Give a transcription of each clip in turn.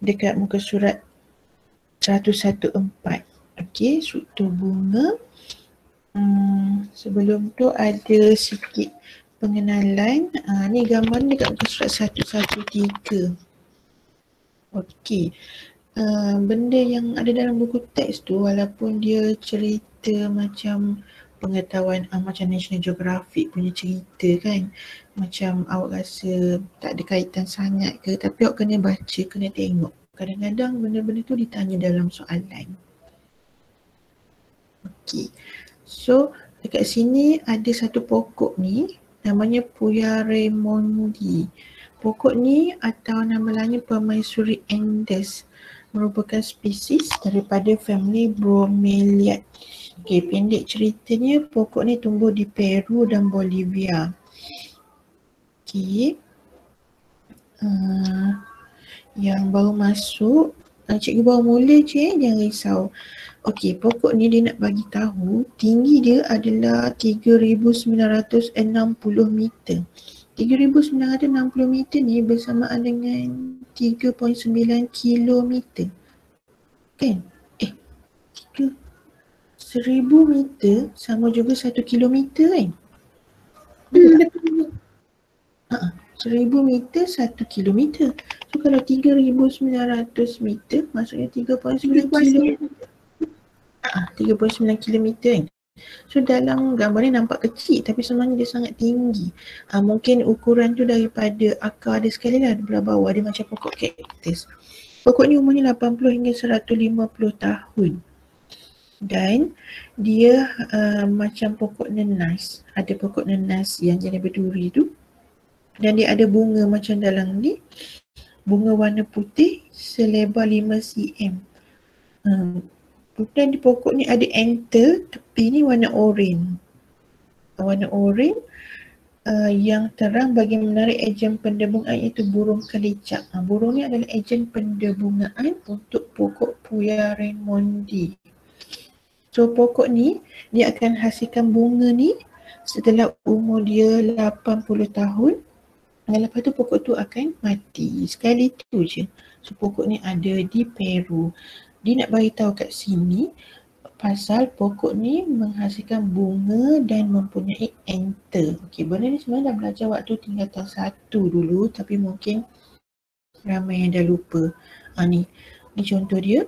dekat muka surat 114. Okey, struktur bunga. Sebelum tu ada sikit pengenalan. Ni gambar dekat muka surat 113. Okey. Benda yang ada dalam buku teks tu walaupun dia cerita macam pengetahuan macam National Geographic punya cerita kan, macam awak rasa tak ada kaitan sangat ke, tapi awak kena baca, kena tengok. Kadang-kadang benda-benda tu ditanya dalam soalan. Okey. So dekat sini ada satu pokok ni namanya Puya Raimondi. Pokok ni atau nama lainnya Permaisuri Andes merupakan spesies daripada famili Bromeliad. Okey, pendek ceritanya pokok ni tumbuh di Peru dan Bolivia. Okey. Yang baru masuk, cikgu baru mula je, jangan risau. Okey, pokok ni dia nak bagi tahu tinggi dia adalah 3,960 meter. 3,960 meter ni bersamaan dengan 3.9 kilometer. Kan? 1,000 meter sama juga 1 kilometer kan? Betul. 1,000 meter 1 kilometer. So kalau 3,900 meter maksudnya 3.9 kilometer. 3.9 kilometer kan? So dalam gambar ni nampak kecil tapi sebenarnya dia sangat tinggi. Mungkin ukuran tu daripada akar dia sekali lah, di belah bawah dia macam pokok kaktus. Pokok ni umurnya 80 hingga 150 tahun. Dan dia macam pokok nenas. Ada pokok nenas yang jenis berduri tu. Dan dia ada bunga macam dalam ni. Bunga warna putih selebar 5 cm. Dan di pokok ni ada anther, tepi ni warna oranye. Warna oranye yang terang bagi menarik ejen pendebungaan iaitu burung kelicak. Burung ni adalah ejen pendebungaan untuk pokok Puya Raimondi. So pokok ni dia akan hasilkan bunga ni setelah umur dia 80 tahun. Dan lepas tu pokok tu akan mati. Sekali tu je. So pokok ni ada di Peru. Dia nak bagi tahu kat sini pasal pokok ni menghasilkan bunga dan mempunyai anther. Okey, benda ni sebenarnya dah belajar waktu tingkatan 1 dulu tapi mungkin ramai yang dah lupa. Ni contoh dia.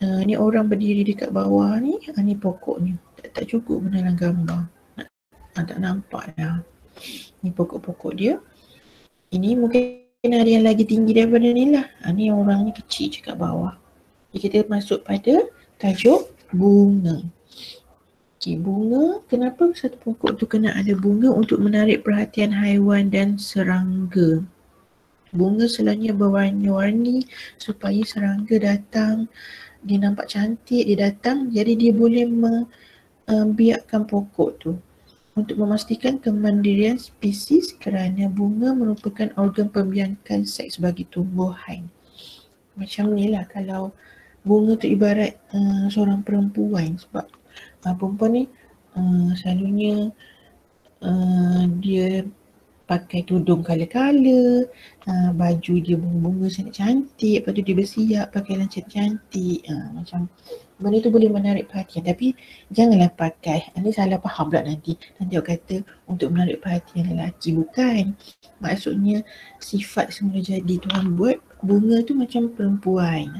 Ni orang berdiri dekat bawah ni. Ni pokok ni. Tak cukup pun dalam gambar. Tak nampak dah. Ni pokok-pokok dia. Ini mungkin ada yang lagi tinggi daripada ni lah. Ni orang ni kecil je kat bawah. Jadi kita masuk pada tajuk bunga. Okey, bunga. Kenapa satu pokok tu kena ada bunga? Untuk menarik perhatian haiwan dan serangga. Bunga selalunya berwarna-warni supaya serangga datang. Dia nampak cantik, dia datang. Jadi dia boleh membiakkan pokok tu. Untuk memastikan kemandirian spesies kerana bunga merupakan organ pembiakan seks bagi tumbuhan. Macam ni lah kalau bunga tu ibarat seorang perempuan. Sebab perempuan ni selalunya dia pakai tudung kala-kala, baju dia bunga-bunga sangat cantik, lepas tu dia bersiap pakaian cantik-cantik. Macam benda tu boleh menarik perhatian, tapi janganlah pakai, nanti salah faham pula nanti awak kata untuk menarik perhatian lelaki. Bukan, maksudnya sifat semula jadi Tuhan buat bunga tu macam perempuan.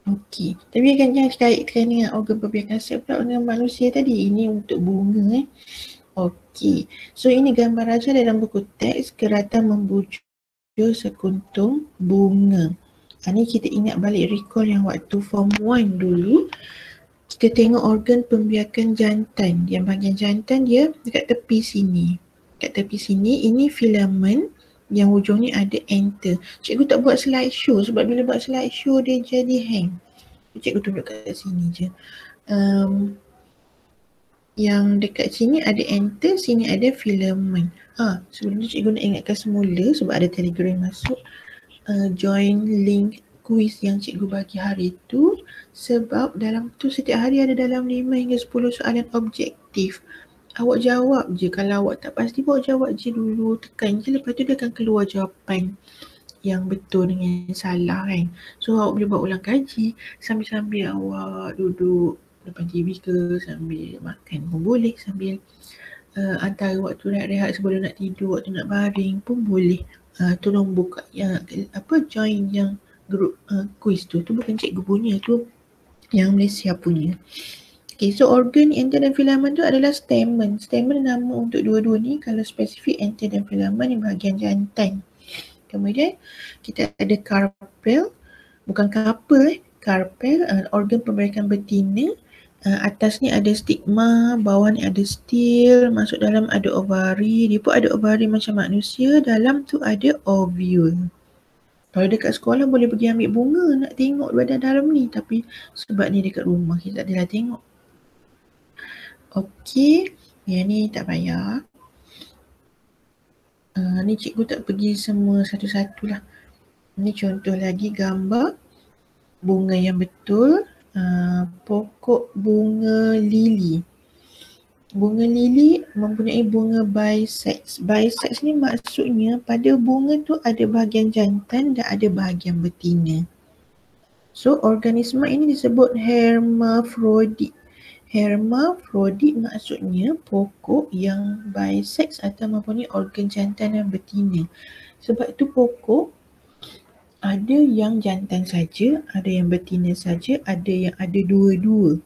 Okey, tapi kan jangan kaitkan dengan organ pembiakan seks pula dengan manusia tadi. Ini untuk bunga. Okey, so ini gambar raja dalam buku teks Keratan Membujuk Sekuntum Bunga. Ni kita ingat balik recall yang waktu form 1 dulu. Kita tengok organ pembiakan jantan. Yang bahagian jantan dia dekat tepi sini. Kat tepi sini ini filamen yang hujungnya ada anther. Cikgu tak buat slideshow sebab bila buat slideshow dia jadi hang. Cikgu tunjuk kat sini je. Yang dekat sini ada anther, sini ada filamen. Sebelum tu cikgu nak ingatkan semula sebab ada telegram masuk. Join link quiz yang cikgu bagi hari tu. Sebab dalam tu setiap hari ada dalam 5 hingga 10 soalan objektif. Awak jawab je. Kalau awak tak pasti awak jawab je dulu. Tekan je, lepas tu dia akan keluar jawapan yang betul dengan yang salah kan. So awak boleh buat ulang kaji sambil-sambil awak duduk depan TV ke, sambil makan pun boleh, sambil antara waktu rehat-rehat sebelum nak tidur, waktu nak baring pun boleh. Tolong buka yang join yang grup quiz tu bukan cikgu punya, tu yang Malaysia punya. Okay, so organ, enter dan filamen tu adalah stamen. Stamen nama untuk dua-dua ni. Kalau spesifik enter dan filamen ni bahagian jantan. Kemudian kita ada carpel, bukan carpel, carpel, organ pemberikan betina. Atas ni ada stigma, bawah ni ada steel, masuk dalam ada ovari. Dia pun ada ovari macam manusia, dalam tu ada ovule. Kalau dekat sekolah boleh pergi ambil bunga nak tengok badan dalam ni, tapi sebab ni dekat rumah kita tak adalah tengok. Okey, yang ni tak payah. Ni cikgu tak pergi semua satu-satu lah. Ni contoh lagi gambar bunga yang betul. Pokok bunga lili. Bunga lili mempunyai bunga bisex. Bisex ni maksudnya pada bunga tu ada bahagian jantan dan ada bahagian betina. So organisma ini disebut hermafrodit. Hermafrodit maksudnya pokok yang bisex atau mempunyai organ jantan dan betina. Sebab tu pokok ada yang jantan saja, ada yang betina saja, ada yang ada dua-dua.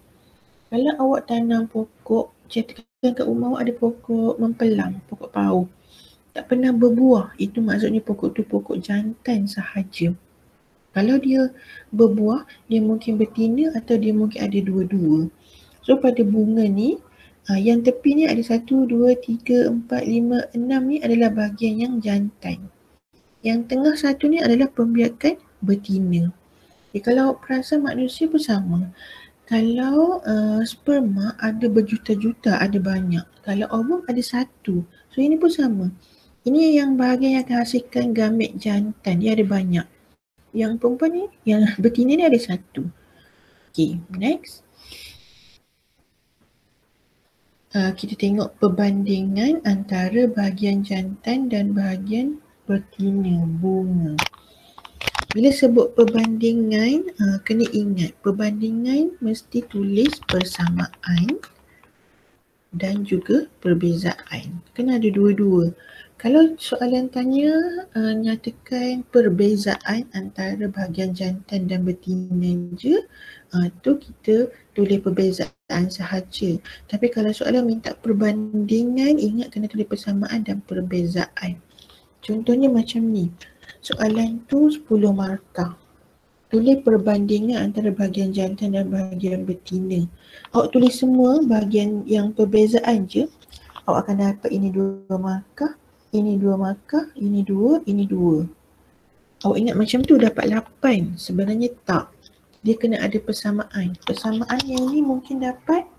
Kalau awak tanam pokok, katakan kat rumah awak ada pokok mempelang, pokok pauh, tak pernah berbuah, itu maksudnya pokok tu pokok jantan sahaja. Kalau dia berbuah, dia mungkin betina atau dia mungkin ada dua-dua. So pada bunga ni, yang tepi ni ada 1, 2, 3, 4, 5, 6 ni adalah bahagian yang jantan. Yang tengah satu ni adalah pembiakan betina. Kalau perasan manusia pun sama. Kalau sperma ada berjuta-juta, ada banyak. Kalau ovum ada satu. So ini pun sama. Ini yang bahagian yang akan hasilkan gamet jantan. Dia ada banyak. Yang perempuan ni, yang betina ni ada satu. Okay, next. Kita tengok perbandingan antara bahagian jantan dan bahagian betina bunga. Bila sebut perbandingan, kena ingat perbandingan mesti tulis persamaan dan juga perbezaan. Kena ada dua-dua. Kalau soalan tanya nyatakan perbezaan antara bahagian jantan dan betina je, tu kita tulis perbezaan sahaja. Tapi kalau soalan minta perbandingan, ingat kena tulis persamaan dan perbezaan. Contohnya macam ni. Soalan tu 10 markah. Tulis perbandingan antara bahagian jantan dan bahagian betina. Awak tulis semua bahagian yang perbezaan je, awak akan dapat ini 2 markah, ini 2 markah, ini 2, ini 2. Awak ingat macam tu dapat 8. Sebenarnya tak. Dia kena ada persamaan. Persamaan yang ni mungkin dapat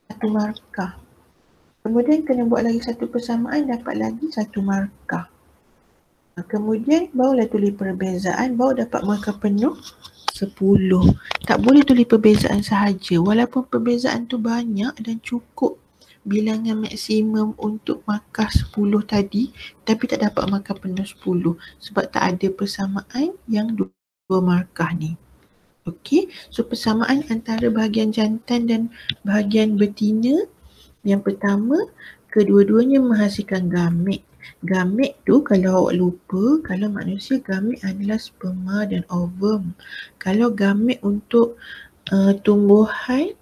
1 markah. Kemudian kena buat lagi satu persamaan, dapat lagi 1 markah. Kemudian barulah tulis perbezaan, baru dapat markah penuh 10. Tak boleh tulis perbezaan sahaja. Walaupun perbezaan tu banyak dan cukup bilangan maksimum untuk markah 10 tadi, tapi tak dapat markah penuh 10 sebab tak ada persamaan yang 2 markah ni. Okey, so persamaan antara bahagian jantan dan bahagian betina, yang pertama, kedua-duanya menghasilkan gamet. Gamet tu kalau awak lupa, kalau manusia gamet adalah sperma dan ovum. Kalau gamet untuk tumbuhan,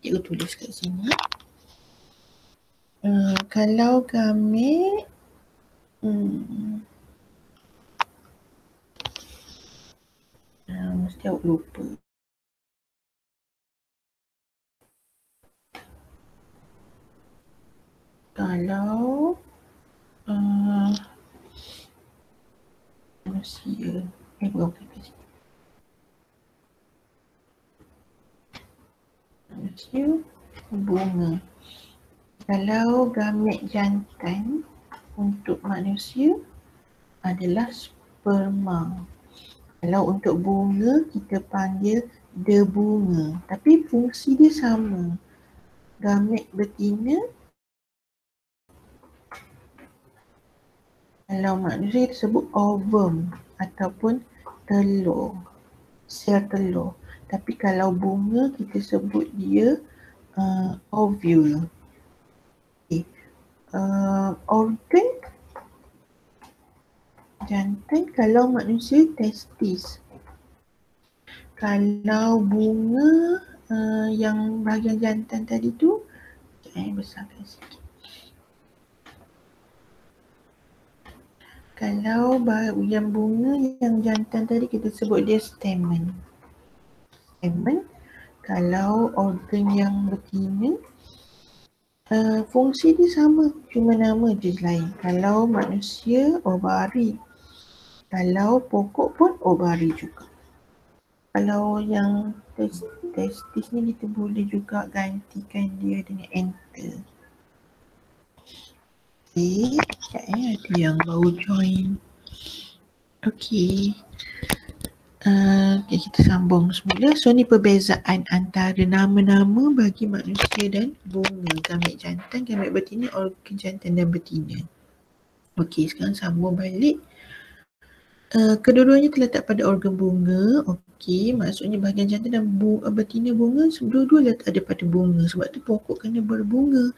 cikgu tulis kat sini. Kalau gamet mesti awak lupa. Kalau manusia manusia bunga. Kalau gamet jantan untuk manusia adalah sperma. Kalau untuk bunga kita panggil debunga. Tapi fungsi dia sama. Gamet betina Kalau manusia kita sebut ovum ataupun telur, sel telur. Tapi kalau bunga kita sebut dia ovule. Okay. Organ jantan kalau manusia testis. Kalau bunga yang bahagian jantan tadi tu, besarkan sikit. Kalau yang bunga yang jantan tadi kita sebut dia stamen. Stamen. Kalau organ yang betina, fungsi dia sama, cuma nama dia lain. Kalau manusia, ovari. Kalau pokok pun ovari juga. Kalau yang testis ni kita boleh juga gantikan dia dengan enter. Okay, ada yang baru join. Okay. Okay, kita sambung semula. So ni perbezaan antara nama-nama bagi manusia dan bunga. Gamit jantan, gamit betina, organ jantan dan betina. Okay, sekarang sambung balik. Kedua-duanya terletak pada organ bunga. Okey, maksudnya bahagian jantan dan betina bunga dua-dua letak ada pada bunga. Sebab tu pokok kena berbunga.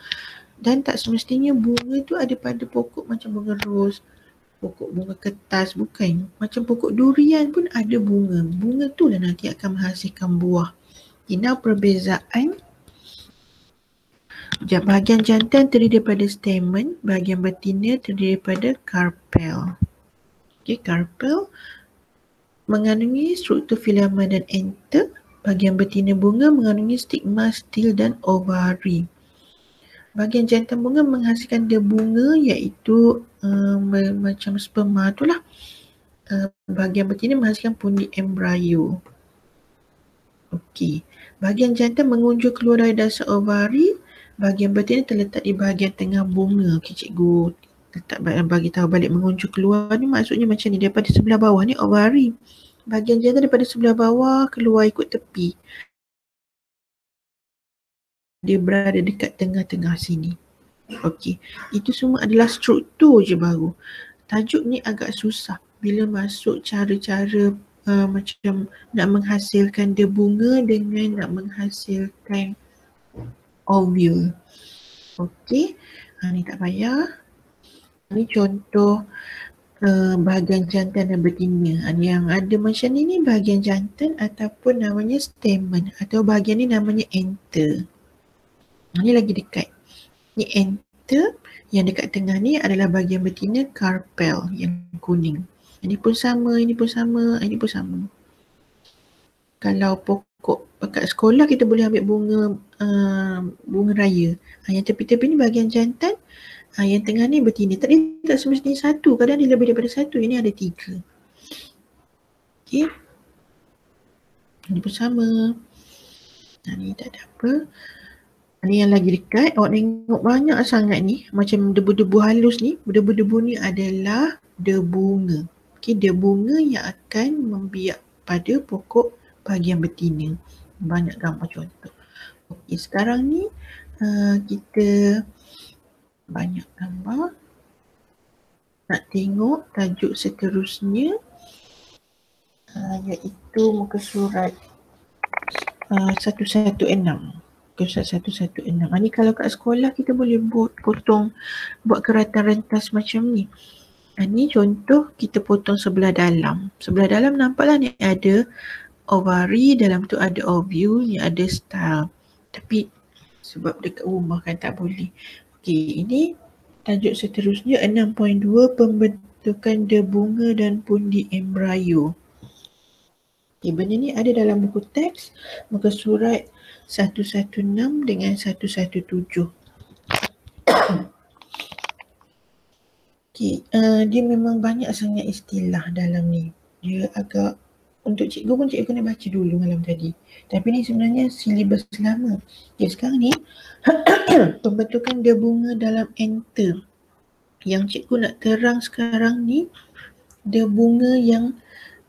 Dan tak semestinya bunga tu ada pada pokok macam bunga ros, pokok bunga kertas, bukan. Macam pokok durian pun ada bunga. Bunga tu lah nanti akan menghasilkan buah. Ini perbezaan. Bahagian jantan terdiri daripada stamen, bahagian betina terdiri daripada karpel. Okay, karpel mengandungi struktur filamen dan enter. Bahagian betina bunga mengandungi stigma, stil dan ovari. Bahagian jantan bunga menghasilkan dia bunga iaitu macam sperma tu lah. Bahagian betina menghasilkan pundi embrio. Okey. Bahagian jantan mengunjur keluar dari dasar ovari. Bahagian betina terletak di bahagian tengah bunga. Okey, cikgu letak bagi tahu balik mengunjur keluar ni maksudnya macam ni, daripada sebelah bawah ni ovari. Bahagian jantan daripada sebelah bawah keluar ikut tepi. Dia berada dekat tengah-tengah sini. Okey, itu semua adalah struktur je baru. Tajuk ni agak susah bila masuk cara-cara macam nak menghasilkan dia bunga dengan nak menghasilkan ovule. Okey, ni tak payah. Ni contoh bahagian jantan dan betina. Yang ada macam ni bahagian jantan ataupun namanya stamen, atau bahagian ni namanya enter. Ni lagi dekat. Ni enter, yang dekat tengah ni adalah bahagian betina, karpel yang kuning. Ini pun sama, ini pun sama, ini pun sama. Kalau pokok dekat sekolah kita boleh ambil bunga raya. Yang tepi-tepi ni bahagian jantan, yang tengah ni betina. Tak semestinya satu, kadang dia lebih daripada satu. Ini ada 3. Okey. Ini pun sama. Ni tak ada apa. Ni yang lagi dekat, awak tengok banyak sangat ni, macam debu-debu halus ni. Debu-debu ni adalah debunga. Okey, debunga yang akan membiak pada pokok bahagian betina. Banyak gambar contoh. Okey, sekarang ni kita banyak gambar. Nak tengok tajuk seterusnya, iaitu muka surat 116. Muka surat 116. Ni kalau kat sekolah kita boleh buat keratan rentas macam ni. Ni contoh kita potong sebelah dalam. Sebelah dalam nampaklah ni ada ovari, dalam tu ada ovule, ni ada style. Tapi sebab dekat rumah kan tak boleh. Okey, ini tajuk seterusnya 6.2, pembentukan debunga dan pundi embrio. Okay, benda ni ada dalam buku teks muka surat 116 dengan 117. Okay, dia memang banyak sangat istilah dalam ni. Dia agak, untuk cikgu pun cikgu kena baca dulu malam tadi. Tapi ni sebenarnya silibus lama. Okay, sekarang ni pembentukan debunga dalam enter. Yang cikgu nak terang sekarang ni, debunga yang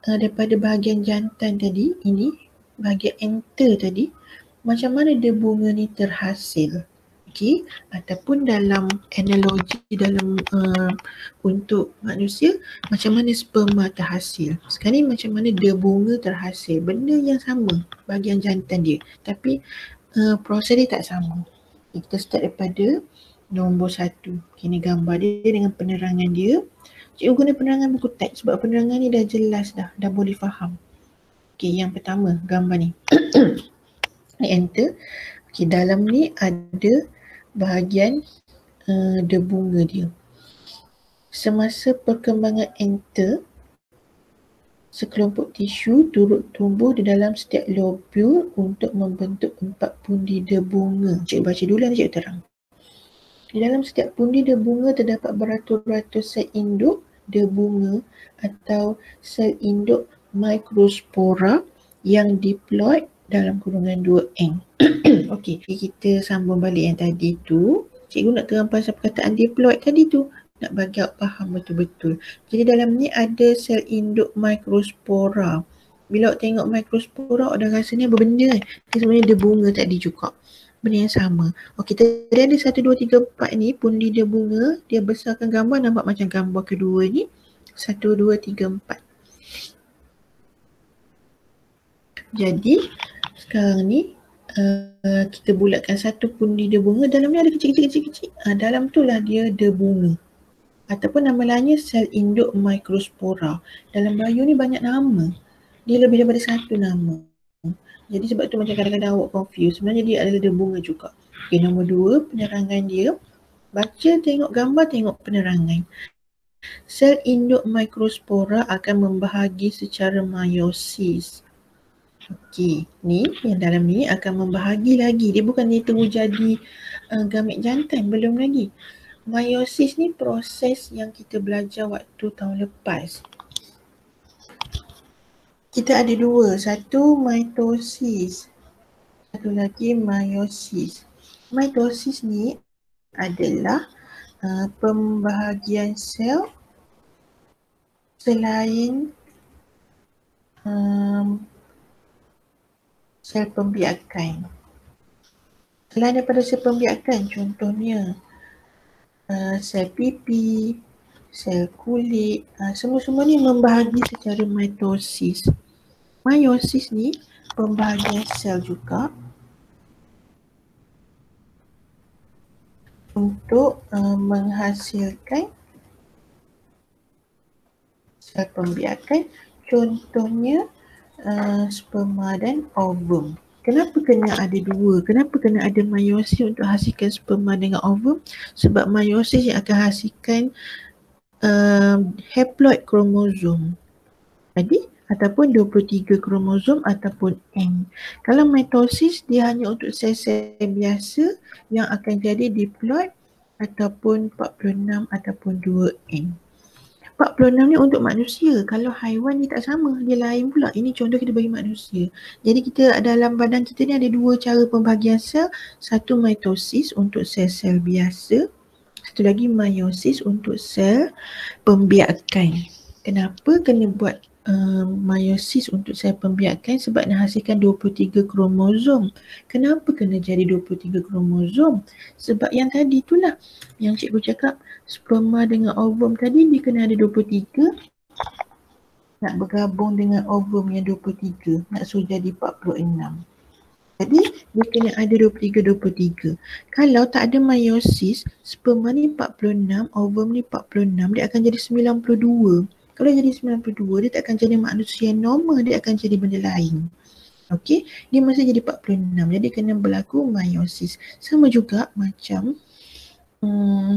daripada bahagian jantan tadi, ini bahagian enter tadi, macam mana debunga ni terhasil. Okey, ataupun dalam analogi dalam untuk manusia, macam mana sperma terhasil. Sekarang ni macam mana dia bunga terhasil. Benda yang sama bahagian jantan dia, tapi proses dia tak sama. Kita start daripada nombor 1. Ini gambar dia dengan penerangan dia. Cikgu guna penerangan buku teks sebab penerangan ni dah jelas dah boleh faham. Okey, yang pertama gambar ni. Enter. Okey, dalam ni ada bahagian dia bunga dia. Semasa perkembangan enter, sekelompok tisu turut tumbuh di dalam setiap lobul untuk membentuk 4 pundi dia bunga. Cikgu baca dulu nanti cikgu terang. Di dalam setiap pundi dia bunga terdapat beratus-ratus sel induk dia bunga atau sel induk microspora yang diploid dalam kurungan 2N. Okey, kita sambung balik yang tadi tu. Cikgu nak terang pasal perkataan diploid tadi tu. Nak bagi awak faham betul-betul. Jadi dalam ni ada sel induk microspora. Bila awak tengok microspora, awak dah rasa ni apa benda kan? Dia sebenarnya dia bunga tadi juga. Benda yang sama. Okey, tadi ada 1, 2, 3, 4 ni, pundi dia bunga. Dia besarkan gambar, nampak macam gambar kedua ni. 1, 2, 3, 4. Jadi, sekarang ni kita bulatkan satu pundi dia bunga. Dalam ni ada kecil-kecil. Dalam tu lah dia bunga. Ataupun nama lainnya sel induk microspora. Dalam bio ni banyak nama. Dia lebih daripada satu nama. Jadi sebab tu macam kadang-kadang awak confuse. Sebenarnya dia adalah dia bunga juga. Okay, nombor 2, penerangan dia. Baca, tengok gambar, tengok penerangan. Sel induk microspora akan membahagi secara meiosis. Okey, ni yang dalam ni akan membahagi lagi. Dia bukan dia tunggu jadi gamet jantan, belum lagi. Meiosis ni proses yang kita belajar waktu tahun lepas. Kita ada 2, satu mitosis, satu lagi meiosis. Mitosis ni adalah pembahagian sel selain sel pembiakan. Selain daripada sel pembiakan, contohnya sel pipi, sel kulit, semua-semua ni membahagi secara mitosis. Meiosis ni pembahagian sel juga untuk menghasilkan sel pembiakan, contohnya sperma dan ovum. Kenapa kena ada 2? Kenapa kena ada meiosis untuk hasilkan sperma dengan ovum? Sebab meiosis yang akan hasilkan haploid kromosom. Jadi ataupun 23 kromosom ataupun N. Kalau mitosis dia hanya untuk sel-sel biasa yang akan jadi diploid ataupun 46 ataupun 2N. 46 ni untuk manusia. Kalau haiwan dia tak sama, dia lain pula. Ini contoh kita bagi manusia. Jadi kita dalam badan kita ni ada 2 cara pembahagian sel. Satu mitosis untuk sel-sel biasa. Satu lagi meiosis untuk sel pembiakan. Kenapa kena buat meiosis untuk sel pembiakan? Sebab nak hasilkan 23 kromosom. Kenapa kena jadi 23 kromosom? Sebab yang tadi itulah yang cikgu cakap, sperma dengan ovum tadi dia kena ada 23 nak bergabung dengan ovum yang 23 nak suruh jadi 46. Jadi dia kena ada 23. Kalau tak ada meiosis, sperma ni 46, ovum ni 46, dia akan jadi 92. Kalau jadi 92, dia tak akan jadi manusia normal, dia akan jadi benda lain. Okey, dia masih jadi 46. Jadi kena berlaku meiosis. Sama juga macam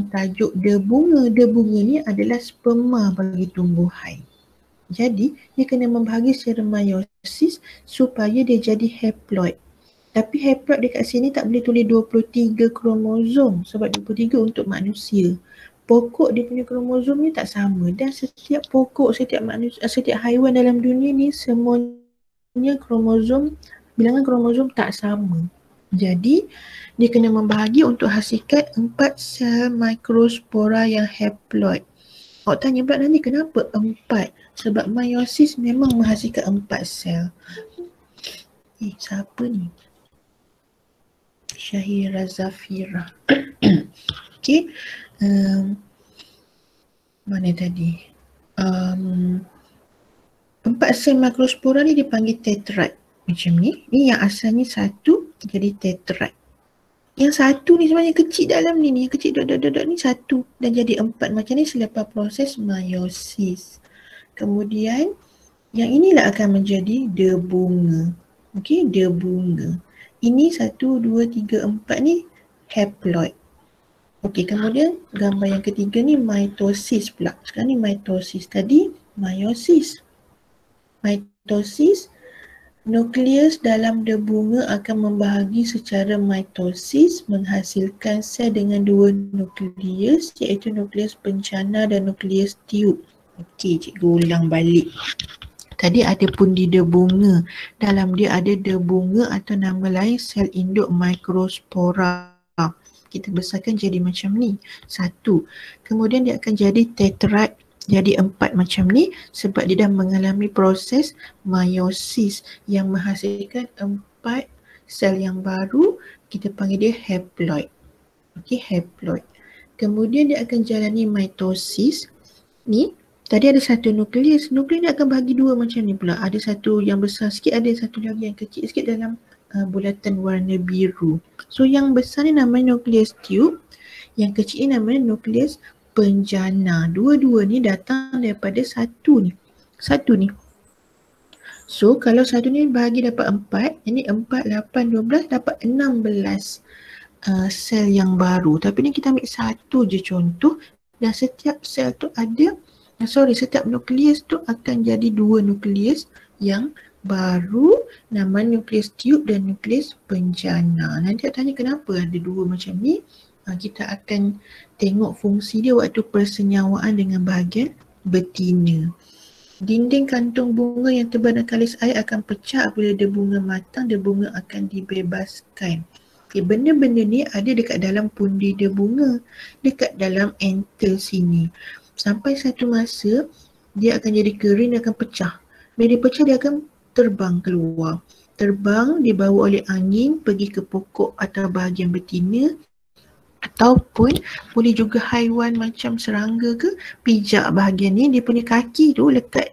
tajuk dia bunga. Dia bunga ni adalah sperma bagi tumbuhan. Jadi dia kena membahagi secara meiosis supaya dia jadi haploid. Tapi haploid dekat sini tak boleh tulis 23 kromosom sebab 23 untuk manusia. Pokok dia punya kromosom ni tak sama dan setiap pokok, setiap manusia, setiap haiwan dalam dunia ni semuanya kromosom, bilangan kromosom tak sama. Jadi dia kena membahagi untuk hasilkan 4 sel microspora yang haploid. Awak tanya pula nanti kenapa 4? Sebab meiosis memang menghasilkan 4 sel. Siapa ni? Syahira Zafira. Okey. Mana tadi? Empat sel makrospora ni dipanggil tetrad. Macam ni. Ni yang asalnya satu jadi tetrad. Yang satu ni sebenarnya kecil dalam ni. Yang kecil dot ni satu dan jadi empat. Macam ni selepas proses meiosis. Kemudian yang inilah akan menjadi debunga. Okey, debunga. Ini 1, 2, 3, 4 ni haploid. Okey, kemudian gambar yang ketiga ni mitosis pula. Sekarang ni mitosis. Tadi meiosis. Mitosis, nukleus dalam debunga akan membahagi secara mitosis menghasilkan sel dengan dua nukleus iaitu nukleus bencana dan nukleus tiup. Okey, cikgu ulang balik. Tadi ada pundi debunga. Dalam dia ada debunga atau nama lain sel induk mikrospora. Kita besarkan jadi macam ni. Satu. Kemudian dia akan jadi tetrad. Jadi empat macam ni sebab dia dah mengalami proses meiosis yang menghasilkan empat sel yang baru. Kita panggil dia haploid. Okey, haploid. Kemudian dia akan jalani mitosis. Ni, tadi ada satu nukleus. Nukleus ni akan bahagi dua macam ni pula. Ada satu yang besar sikit, ada satu lagi yang kecil sikit dalam bulatan warna biru. So yang besar ni namanya nukleus tiup. Yang kecil ni namanya nukleus penjana. Dua-dua ni datang daripada satu ni. Satu ni. So kalau satu ni bahagi dapat 4, ini 4, 8, 12 dapat 16 sel yang baru. Tapi ni kita ambil satu je contoh dan setiap sel tu ada, setiap nukleus tu akan jadi dua nukleus yang baru, nama nukleus tiup dan nukleus penjana. Nanti nak tanya kenapa ada dua macam ni. Kita akan tengok fungsi dia waktu persenyawaan dengan bahagian betina. Dinding kantung bunga yang tebal dan kalis air akan pecah apabila debunga matang, debunga akan dibebaskan. Okay, benda-benda ni ada dekat dalam pundi debunga, dekat dalam entel sini. Sampai satu masa, dia akan jadi kering, dia akan pecah. Bila dia pecah, dia akan terbang keluar. Terbang, dibawa oleh angin, pergi ke pokok atau bahagian betina. Ataupun boleh juga haiwan macam serangga ke pijak bahagian ni, dia punya kaki tu lekat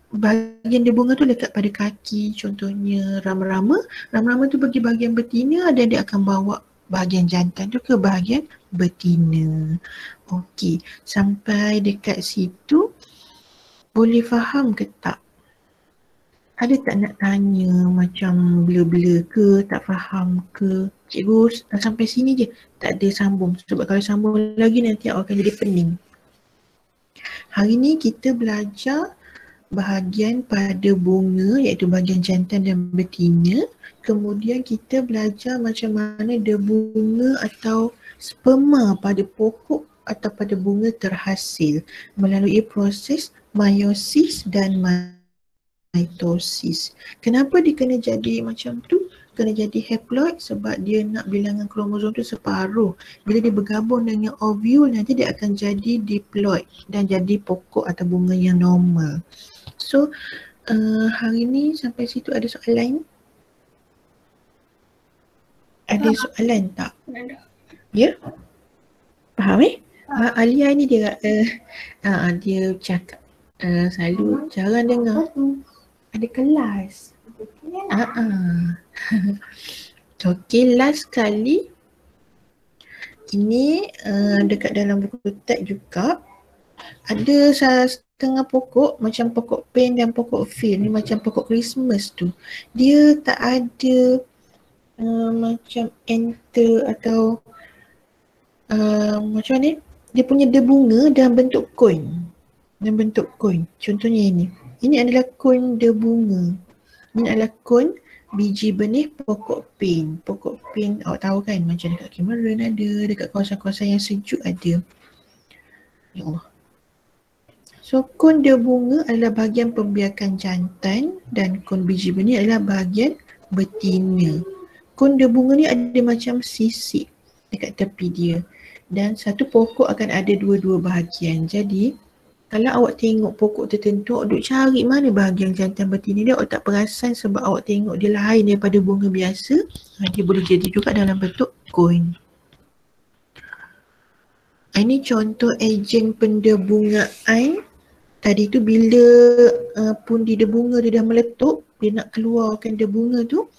bahagian debunga tu lekat pada kaki, contohnya rama-rama. Rama-rama tu pergi bahagian betina dan dia akan bawa bahagian jantan tu ke bahagian betina. Okey, sampai dekat situ boleh faham ke tak? Ada tak nak tanya macam blur-blur ke, tak faham ke? Cikgu sampai sini je, tak ada sambung. Sebab kalau sambung lagi nanti awak akan jadi pening. Hari ni kita belajar bahagian pada bunga iaitu bahagian jantan dan betina. Kemudian kita belajar macam mana debunga atau sperma pada pokok atau pada bunga terhasil melalui proses meiosis dan mitosis. Kenapa dia kena jadi macam tu? Kena jadi haploid sebab dia nak bilangan kromosom tu separuh. Bila dia bergabung dengan ovule nanti dia akan jadi diploid dan jadi pokok atau bunga yang normal. So hari ni sampai situ ada soalan? Ada soalan tak? Ada. Ya? Faham Alia ni dia dia cakap selalu jarang dengar. Ada kelas. Okey, last kali ini dekat dalam buku teks juga ada setengah pokok macam pokok pen dan pokok fir ni macam pokok Christmas tu. Dia tak ada macam enter atau macam ni. Dia punya debunga dalam bentuk koin. Dalam bentuk koin. Contohnya ini. Ini adalah koin debunga. Ini adalah koin biji benih pokok pin. Pokok pin awak tahu kan macam dekat Cameron ada, dekat kawasan-kawasan yang sejuk ada. Ya Allah. So koin debunga adalah bahagian pembiakan jantan dan koin biji benih adalah bahagian betina. Koin debunga ni ada macam sisik dekat tepi dia. Dan satu pokok akan ada dua-dua bahagian. Jadi Kalau awak tengok pokok tertentu, awak duk cari mana bahagian jantan betina dia, awak tak perasan sebab awak tengok dia lain daripada bunga biasa. Dia boleh jadi juga dalam bentuk koin. Ini contoh ejen pendebungaan. Tadi tu bila pundi debunga dia dah meletup, dia nak keluarkan debunga tu.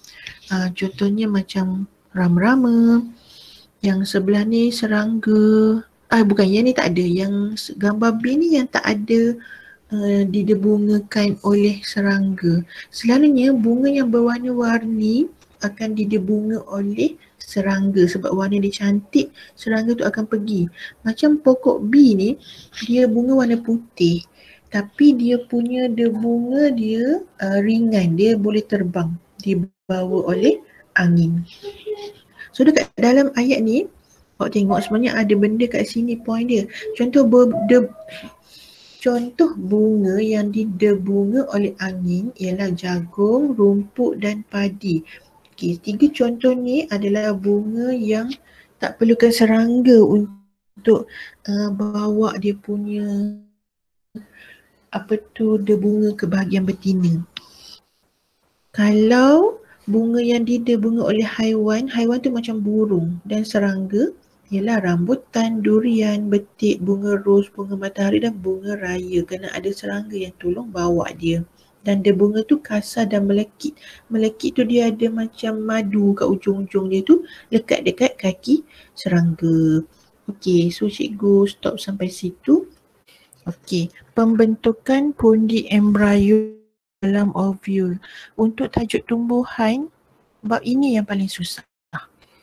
Contohnya macam rama-rama. Yang sebelah ni serangga. Bukan, yang ni tak ada. Yang gambar B ni yang tak ada didebungakan oleh serangga. Selalunya bunga yang berwarna-warni akan didebunga oleh serangga sebab warna dia cantik, serangga tu akan pergi. Macam pokok B ni, dia bunga warna putih tapi dia punya debunga dia ringan, dia boleh terbang, dibawa oleh angin. So dekat dalam ayat ni, awak tengok sebenarnya ada benda kat sini point dia. Contoh bunga yang didebunga oleh angin ialah jagung, rumput dan padi. Okey, 3 contoh ni adalah bunga yang tak perlukan serangga untuk bawa dia punya debunga ke bahagian betina. Kalau bunga yang didebunga oleh haiwan tu macam burung dan serangga ialah rambutan, durian, betik, bunga ros, bunga matahari dan bunga raya, kerana ada serangga yang tolong bawa dia. Dan debunga tu kasar dan melekit. Melekit tu dia ada macam madu kat ujung-ujung dia tu, lekat dekat kaki serangga. Okey, so cikgu stop sampai situ. Okey, pembentukan pundi embrio dalam ovule. Untuk tajuk tumbuhan, bab ini yang paling susah.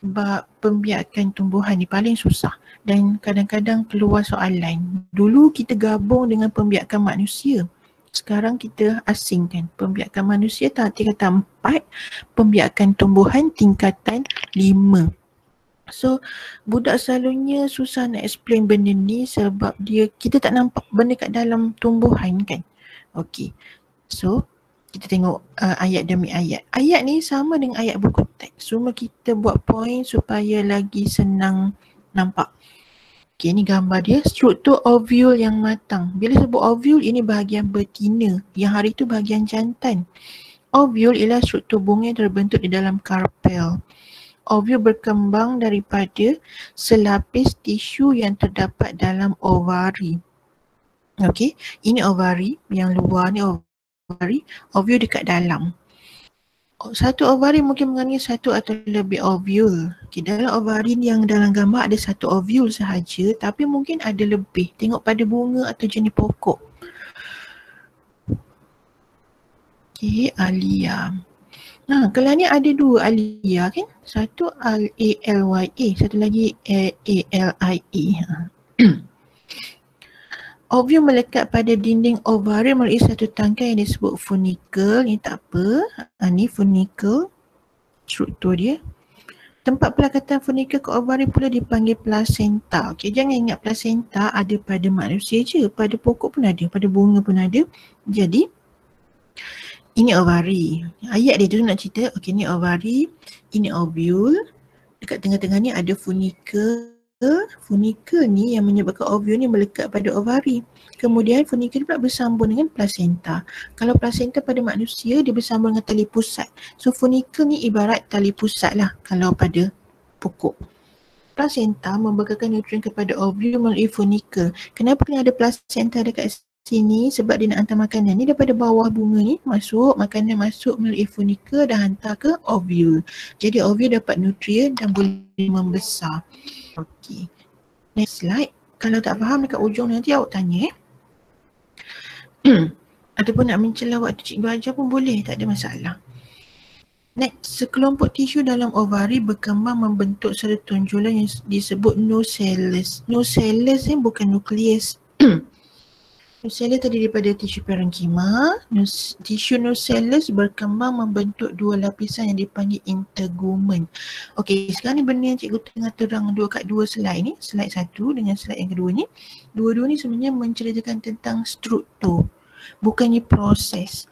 Bab pembiakan tumbuhan ni paling susah dan kadang-kadang keluar soalan. Dulu kita gabung dengan pembiakan manusia. Sekarang kita asingkan pembiakan manusia tingkatan 4, pembiakan tumbuhan tingkatan 5. So budak selalunya susah nak explain benda ni sebab kita tak nampak benda kat dalam tumbuhan kan. Okey. So kita tengok ayat demi ayat. Ayat ni sama dengan ayat buku teks. Cuma kita buat point supaya lagi senang nampak. Okey, ni gambar dia, struktur ovule yang matang. Bila sebut ovule, ini bahagian betina. Yang hari tu bahagian jantan. Ovule ialah struktur bunga yang terbentuk di dalam karpel. Ovule berkembang daripada selapis tisu yang terdapat dalam ovari. Okey, ini ovari, yang luar ni ovari, ovule dekat dalam. Satu ovari mungkin mengandungi satu atau lebih ovule. Okay, dalam ovari yang dalam gambar ada satu ovule sahaja, tapi mungkin ada lebih. Tengok pada bunga atau jenis pokok. Okay, alia. Kalau ni ada 2 alia kan? Satu A-L-Y-A, satu lagi A-L-I-A. Ovule melekat pada dinding ovari melalui satu tangkai yang disebut funicle. Ni tak apa. Ni funicle. Struktur dia. Tempat pelakatan funicle ke ovari pula dipanggil placenta. Okey, jangan ingat placenta ada pada manusia je. Pada pokok pun ada. Pada bunga pun ada. Jadi, ini ovari. Ayat dia tu nak cerita. Okey, ni ovari. Ini ovule. Dekat tengah-tengah ni ada funicle. Funicle ni yang menyebabkan ovule ni melekat pada ovari. Kemudian funicle pula bersambung dengan placenta. Kalau placenta pada manusia dia bersambung dengan tali pusat. So funicle ni ibarat tali pusat lah kalau pada pokok. Placenta membekalkan nutrien kepada ovule melalui funicle. Kenapa kena ada placenta dekat sini? Sebab dia nak hantar makanan ni daripada bawah bunga ni masuk, makanan masuk melalui funicle dan hantar ke ovule. Jadi ovule dapat nutrien dan boleh membesar. Okey. Next slide. Kalau tak faham dekat ujung nanti awak tanya ataupun nak mencela waktu cikgu ajar pun boleh, tak ada masalah. Next, sekelompok tisu dalam ovari berkembang membentuk sel tonjolan yang disebut nucellus. Nucellus ni bukan nukleus. Nucellus terdiri daripada tisu parenkima. Tisu nucellus berkembang membentuk 2 lapisan yang dipanggil integumen. Okey, sekarang ni benda yang cikgu tengah terang kat 2 slide ni. Slide 1 dengan slide yang kedua ni. Dua-dua ni sebenarnya menceritakan tentang struktur. Bukannya proses.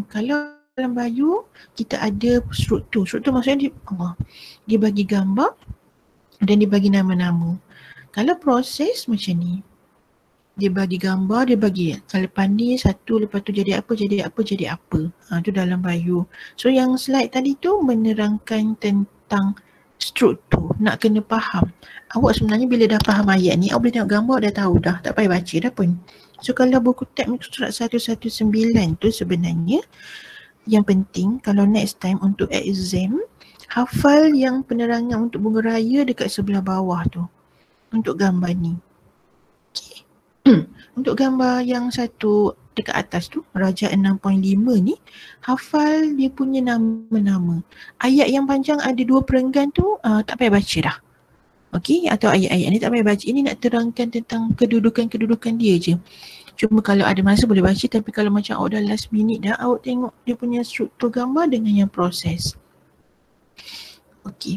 Kalau dalam Bayu, kita ada struktur. Struktur maksudnya dia bagi gambar dan dia bagi nama-nama. Kalau proses macam ni. Dia bagi gambar, dia bagi lepas ni satu, lepas tu jadi apa, jadi apa, jadi apa. Tu dalam bio. So yang slide tadi tu menerangkan tentang struktur. Nak kena faham. Awak sebenarnya bila dah faham ayat ni, awak boleh tengok gambar dah tahu dah. Tak payah baca dah pun. So kalau buku teks muka surat 119 tu sebenarnya yang penting kalau next time untuk exam, hafal yang penerangan untuk bunga raya dekat sebelah bawah tu. Untuk gambar ni. Okay. Untuk gambar yang satu dekat atas tu, Raja 6.5 ni, hafal dia punya nama-nama. Ayat yang panjang ada 2 perenggan tu, tak payah baca dah. Okey, atau ayat-ayat ni tak payah baca. Ini nak terangkan tentang kedudukan-kedudukan dia je. Cuma kalau ada masa boleh baca, tapi kalau macam awak dah last minute dah, awak tengok dia punya struktur gambar dengan yang proses. Okey.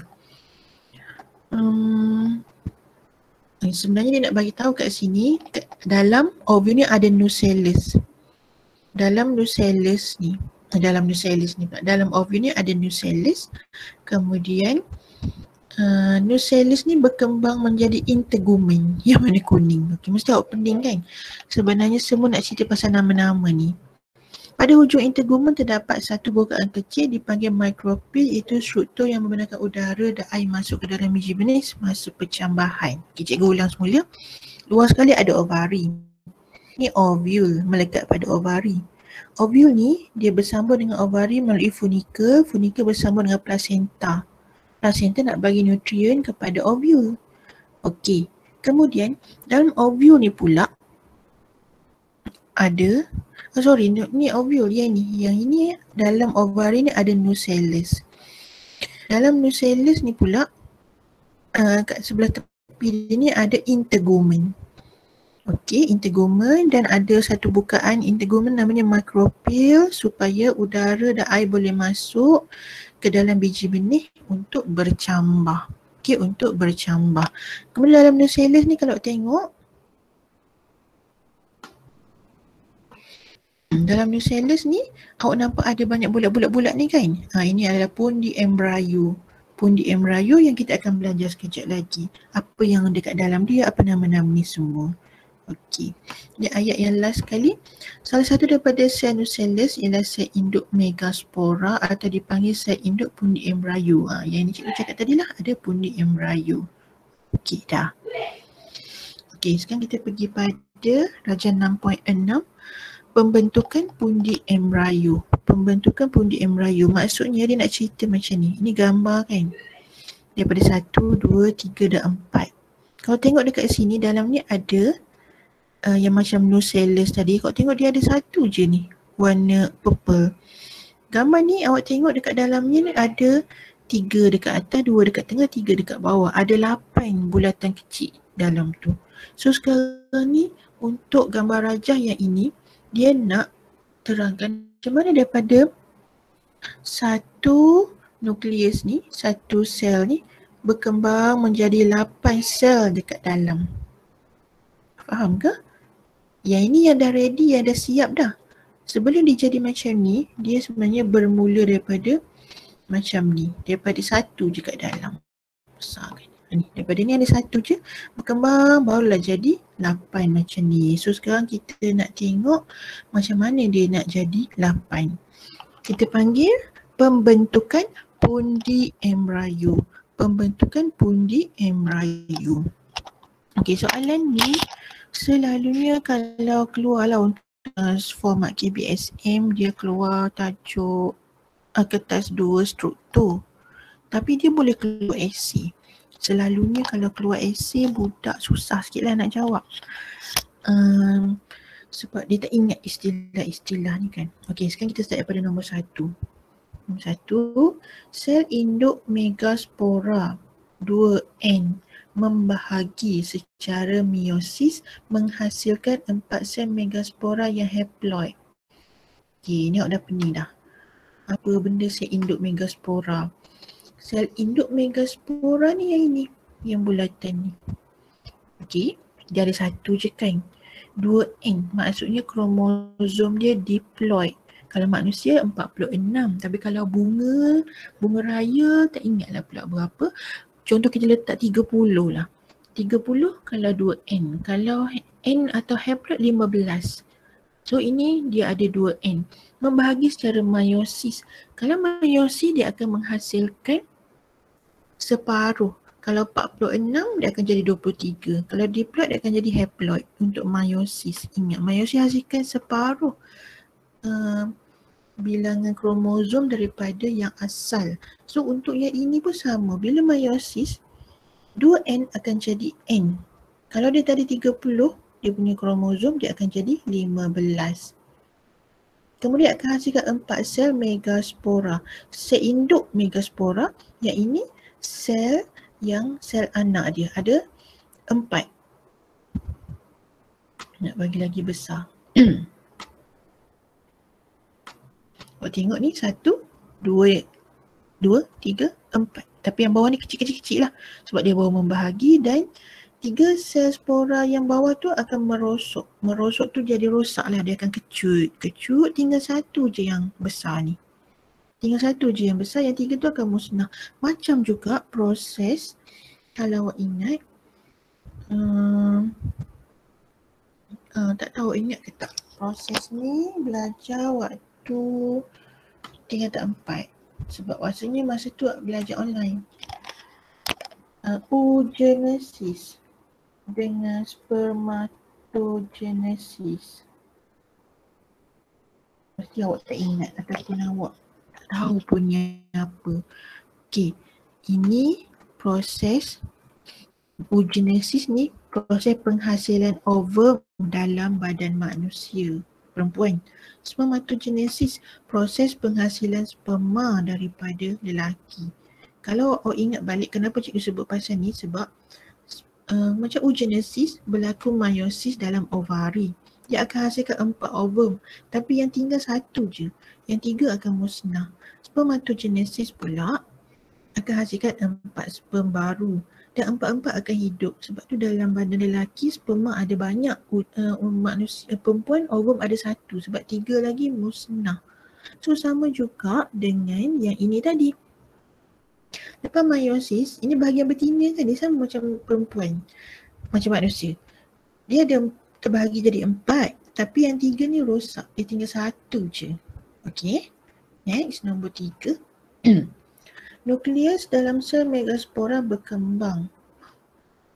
Sebenarnya dia nak bagi tahu kat sini, dalam overview ni ada nucellus. Dalam nucellus ni, dalam overview ni ada nucellus. Kemudian nucellus ni berkembang menjadi integumen yang warna kuning. Okey, mesti awak pening kan? Sebenarnya semua nak cerita pasal nama-nama ni. Pada hujung integumen terdapat satu bukaan kecil dipanggil micropyle, itu struktur yang membenarkan udara dan air masuk ke dalam biji benih semasa percambahan. Okay, cikgu ulang semula. Luar sekali ada ovari. Ni ovule melekat pada ovari. Ovule ni dia bersambung dengan ovari melalui funicle. Funicle bersambung dengan placenta. Placenta nak bagi nutrien kepada ovule. Okey. Kemudian dalam ovule ni pula ada ni ovule yang ni. Yang ini dalam ovari ni ada nucellus. Dalam nucellus ni pula kat sebelah tepi dia ni ada integumen. Okey, integumen, dan ada satu bukaan integumen namanya micropyle supaya udara dan air boleh masuk ke dalam biji benih untuk bercambah. Okey, untuk bercambah. Kemudian dalam nucellus ni kalau tengok, dalam nucellus ni awak nampak ada banyak bulat-bulat ni kan? Ini adalah pundi embrio. Pundi embrio yang kita akan belajar sekejap lagi. Apa yang dekat dalam dia, apa nama-nama ni semua. Okey. Di ayat yang last sekali, salah satu daripada sel nucellus ialah sel induk megaspora atau dipanggil sel induk pundi embrio. Yang ini cikgu cakap tadi lah, ada pundi embrio. Okey, dah. Okey, sekarang kita pergi pada Raja 6.6. Pembentukan pundi embrio. Pembentukan pundi embrio. Maksudnya dia nak cerita macam ni. Ini gambar kan. Daripada 1, 2, 3 dan 4. Kalau tengok dekat sini, dalam ni ada yang macam nucellus tadi. Kalau tengok dia ada satu je ni. Warna purple. Gambar ni awak tengok dekat dalamnya ni ada 3 dekat atas, 2 dekat tengah, 3 dekat bawah. Ada 8 bulatan kecil dalam tu. So sekarang ni untuk gambar rajah yang ini, dia nak terangkan macam mana daripada satu nukleus ni, satu sel ni berkembang menjadi 8 sel dekat dalam. Faham ke? Yang ini yang dah ready, yang dah siap dah. Sebelum dia jadi macam ni, dia sebenarnya bermula daripada macam ni. Daripada satu je kat dalam. Besar kan? Daripada ni ada satu je, berkembang barulah jadi 8 macam ni. So sekarang kita nak tengok macam mana dia nak jadi 8. Kita panggil pembentukan pundi embrio. Pembentukan pundi embrio. Okey, soalan ni selalunya kalau keluarlah untuk format KBSM, dia keluar tajuk kertas 2 struktur. Tapi dia boleh keluar esei. Selalunya kalau keluar esei, budak susah sikit lah nak jawab. Sebab dia tak ingat istilah-istilah ni kan. Okey, sekarang kita start daripada nombor 1. Nombor 1, sel induk megaspora 2N membahagi secara meiosis menghasilkan 4 sel megaspora yang haploid. Okey, ni awak dah pening dah. Apa benda sel induk megaspora? Sel induk megaspora ni yang ini, yang bulatan ni. Okey, dia ada satu je kan. 2N, maksudnya kromosom dia diploid. Kalau manusia 46, tapi kalau bunga raya tak ingatlah pula berapa. Contoh kita letak 30 lah. 30 kalau 2N. Kalau N atau haploid 15. So ini dia ada 2N. Membahagi secara meiosis. Kalau meiosis dia akan menghasilkan separuh. Kalau 46 dia akan jadi 23. Kalau diploid dia akan jadi haploid untuk meiosis. Ingat, meiosis hasilkan separuh bilangan kromosom daripada yang asal. So untuk yang ini pun sama. Bila meiosis 2N akan jadi N. Kalau dia tadi 30, dia punya kromosom dia akan jadi 15. Kemudian akan hasilkan 4 sel megaspora. Sel induk megaspora, yang ini sel anak dia ada 4. Nak bagi lagi besar. Awak tengok ni 1, 2, 3, 4. Tapi yang bawah ni kecil-kecil lah. Sebab dia baru membahagi dan 3 sel spora yang bawah tu akan merosok. Merosok tu jadi rosak lah. Dia akan kecut. Kecut tinggal 1 je yang besar ni. Tinggal 1 je yang besar. Yang 3 tu akan musnah. Macam juga proses, kalau awak ingat, tak tahu ingat ke tak. Proses ni belajar waktu tingkatan 4. Sebab rasanya masa tu belajar online. Oogenesis dengan spermatogenesis. Pasti awak tak ingat ataupun awak tak tahu punya apa. Okey, ini proses oogenesis ni, proses penghasilan ovum dalam badan manusia perempuan. Spermatogenesis, proses penghasilan sperma daripada lelaki. Kalau awak ingat balik kenapa cikgu sebut pasal ni, sebab macam oogenesis berlaku meiosis dalam ovari. Dia akan hasilkan 4 ovum, tapi yang tinggal 1 je. Yang 3 akan musnah. Spermatogenesis pula akan hasilkan 4 sperm baru dan 4-4 akan hidup. Sebab tu dalam badan lelaki sperma ada banyak, manusia perempuan ovum ada 1 sebab 3 lagi musnah. So sama juga dengan yang ini tadi. Lepas meiosis, ini bahagian betina tadi sama macam perempuan, macam manusia. Dia ada terbahagi jadi 4, tapi yang 3 ni rosak. Dia tinggal 1 je. Okay. Next, nombor 3. Nukleus dalam sel megaspora berkembang.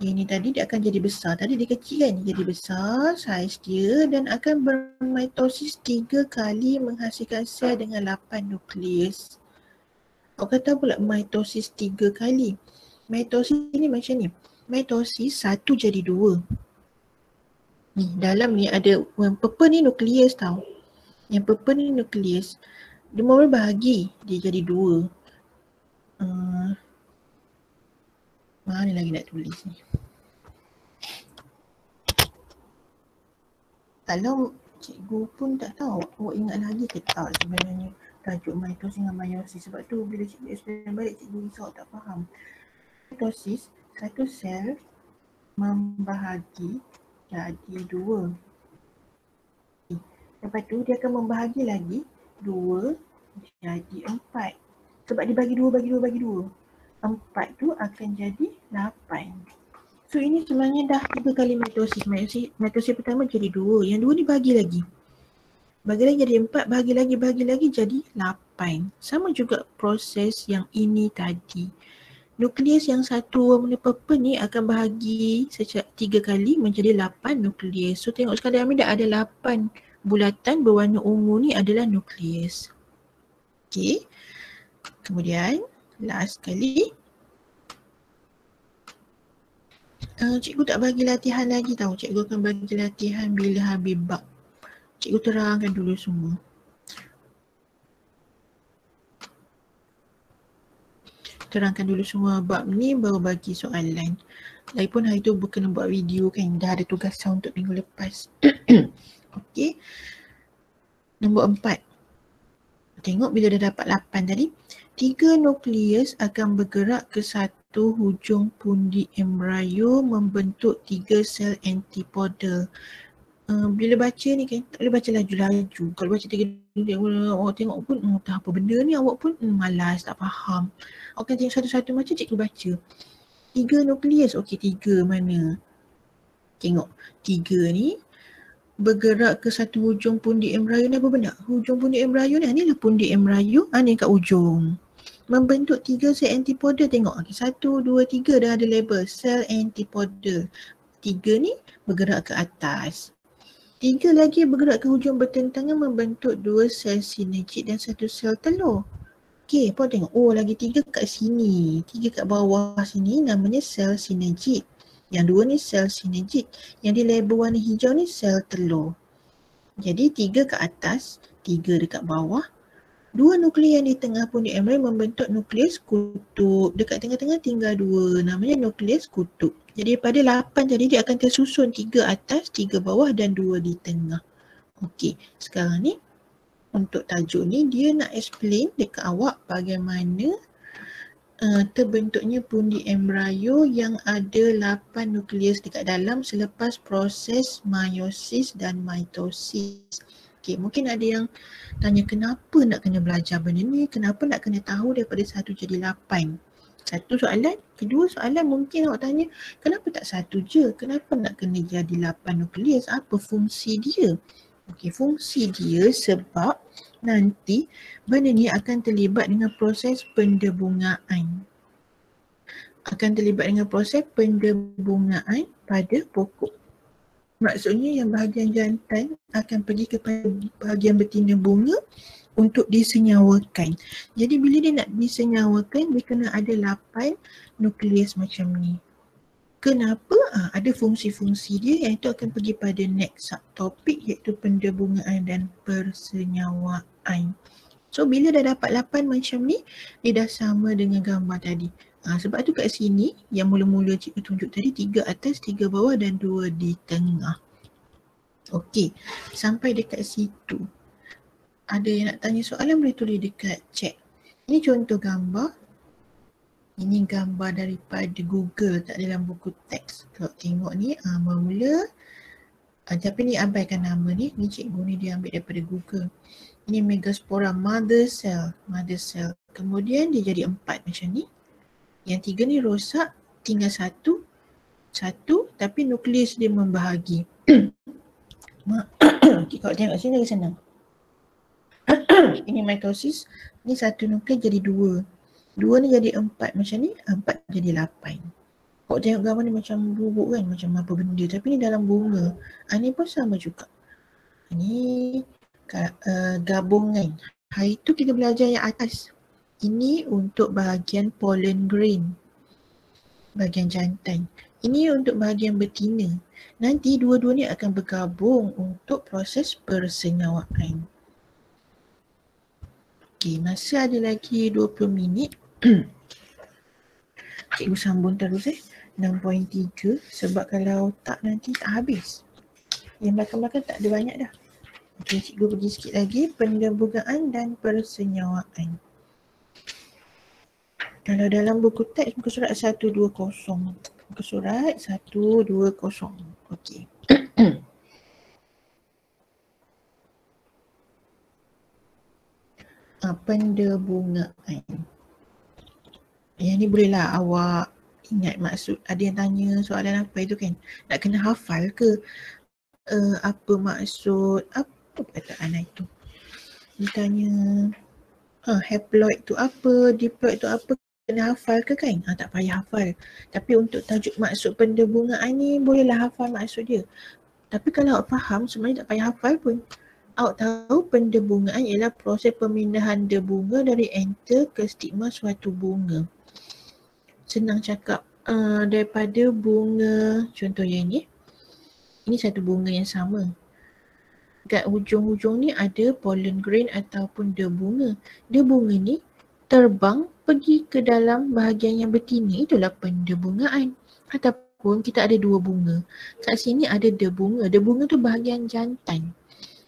Yang ini tadi dia akan jadi besar. Tadi dia kecil kan? Jadi besar saiz dia dan akan bermitosis 3 kali menghasilkan sel dengan 8 nukleus. Awak kata pula mitosis 3 kali. Mitosis ni macam ni. Mitosis 1 jadi 2. Ni dalam ni ada yang purple ni nukleus tau. Yang purple ni nukleus. Dia mula bahagi, dia jadi 2. Mana lagi nak tulis ni? Kalau cikgu pun tak tahu, awak ingat lagi ke tak sebenarnya tajuk mitosis dengan meiosis. Sebab tu bila cikgu explain balik, cikgu risau tak faham. Mitosis, satu sel membahagi jadi 2. Lepas tu dia akan membahagi lagi 2 jadi 4. Sebab dia bagi 2, bagi 2. 4 tu akan jadi 8. So ini sebenarnya dah 3 kali mitosis. Mitosis pertama jadi 2. Yang 2 ni bagi lagi. Bagi lagi jadi 4, bagi lagi jadi 8. Sama juga proses yang ini tadi. Nukleus yang satu warna purple ni akan bahagi secara 3 kali menjadi 8 nukleus. So tengok sekali Amir dah ada 8 bulatan berwarna ungu ni adalah nukleus. Okay. Kemudian last kali. Cikgu tak bagi latihan lagi tahu. Cikgu akan bagi latihan bila habis bab. Cikgu terangkan dulu semua. Terangkan dulu semua bab ni baru bagi soalan. Lagipun hari tu kena buat video kan. Dah ada tugasan untuk minggu lepas. Okey. Nombor 4. Tengok bila dah dapat 8 tadi. 3 nukleus akan bergerak ke satu hujung pundi embrio membentuk 3 sel antipodal. Bila baca ni kan tak boleh baca laju-laju. Kalau baca 3 awak tengok pun tak apa benda ni, awak pun malas, tak faham. Awak kena tengok satu-satu macam cikgu baca. 3 nukleus. Okey, 3 mana? Tengok, 3 ni bergerak ke satu hujung pundi embrio ni apa benda? Hujung pundi embrio ni, inilah pundi embrio, ni kat ujung. Membentuk 3 sel antipoda. Tengok, okay, 1, 2, 3 dah ada label sel antipoda. 3 ni bergerak ke atas. 3 lagi bergerak ke hujung bertentangan membentuk 2 sel sinergik dan 1 sel telur. Okey, apa tengok? Oh, lagi 3 kat sini. 3 kat bawah sini namanya sel sinergik. Yang 2 ni sel sinergik. Yang di label warna hijau ni sel telur. Jadi 3 kat atas, 3 dekat bawah. 2 nukleus yang di tengah pundi embrio membentuk nukleus kutub. Dekat tengah-tengah tinggal 2. Namanya nukleus kutub. Jadi daripada 8 tadi dia akan tersusun 3 atas, 3 bawah dan 2 di tengah. Okey, sekarang ni untuk tajuk ni dia nak explain dekat awak bagaimana terbentuknya pundi embrio yang ada 8 nukleus dekat dalam selepas proses meiosis dan mitosis. Okey, mungkin ada yang tanya kenapa nak kena belajar benda ni, kenapa nak kena tahu daripada 1 jadi 8. Satu soalan. Kedua soalan mungkin awak tanya, kenapa tak 1 je? Kenapa nak kena jadi 8 nukleus? Apa fungsi dia? Okey, fungsi dia sebab nanti benda ni akan terlibat dengan proses pendebungaan. Akan terlibat dengan proses pendebungaan pada pokok. Maksudnya yang bahagian jantan akan pergi kepada bahagian betina bunga untuk disenyawakan. Jadi bila dia nak disenyawakan, dia kena ada 8 nukleus macam ni. Kenapa? Ada fungsi-fungsi dia iaitu akan pergi pada next subtopik iaitu pendebungaan dan persenyawaan. So bila dah dapat 8 macam ni, dia dah sama dengan gambar tadi. Sebab tu kat sini yang mula-mula cikgu tunjuk tadi 3 atas, 3 bawah dan 2 di tengah. Okey, sampai dekat situ. Ada yang nak tanya soalan boleh tulis dekat chat. Ini contoh gambar. Ini gambar daripada Google, tak dalam buku teks. Kalau tengok ni, mula-mula. Tapi ni abaikan nama ni. Ni cikgu ni dia ambil daripada Google. Ini Megaspora mother cell. Mother cell. Kemudian dia jadi 4 macam ni. Yang 3 ni rosak, tinggal 1. Tapi nukleus dia membahagi. Okay, kalau tengok sini lagi senang. Ini mitosis. Ni 1 nukleus jadi 2. 2 ni jadi 4 macam ni, 4 jadi 8. Kau tengok gambar ni macam bubuk kan, macam apa benda. Tapi ni dalam bunga. Ni pun sama juga. Ni gabungan. Hari tu kita belajar yang atas. Ini untuk bahagian pollen grain. Bahagian jantan. Ini untuk bahagian betina. Nanti dua-dua ni akan bergabung untuk proses persenyawaan. Okey, masa ada lagi 20 minit. Cikgu sambung terus 6.3 sebab kalau tak nanti tak habis. Yang belakang-belakang tak ada banyak dah. Okey, cikgu pergi sikit lagi. Pendebungaan dan persenyawaan. Kalau dalam buku teks muka surat 120. Muka surat 120. Okey. Pendebungaan. Yang ni bolehlah awak ingat maksud. Ada yang tanya soalan apa itu kan. Nak kena hafal ke? Apa maksud, apa perkataan itu? Dia tanya haploid tu apa, diploid tu apa, kena hafal ke kan? Tak payah hafal. Tapi untuk tajuk maksud pendebungaan ni bolehlah hafal maksud dia. Tapi kalau awak faham sebenarnya tak payah hafal pun. Awak tahu pendebungaan ialah proses pemindahan debunga dari anther ke stigma suatu bunga. Senang cakap daripada bunga, contoh yang ini. Ini satu bunga yang sama. Kat hujung-hujung ni ada pollen grain ataupun debunga. Debunga ni terbang pergi ke dalam bahagian yang betina, itulah pendebungaan. Ataupun kita ada dua bunga. Kat sini ada debunga. Debunga tu bahagian jantan.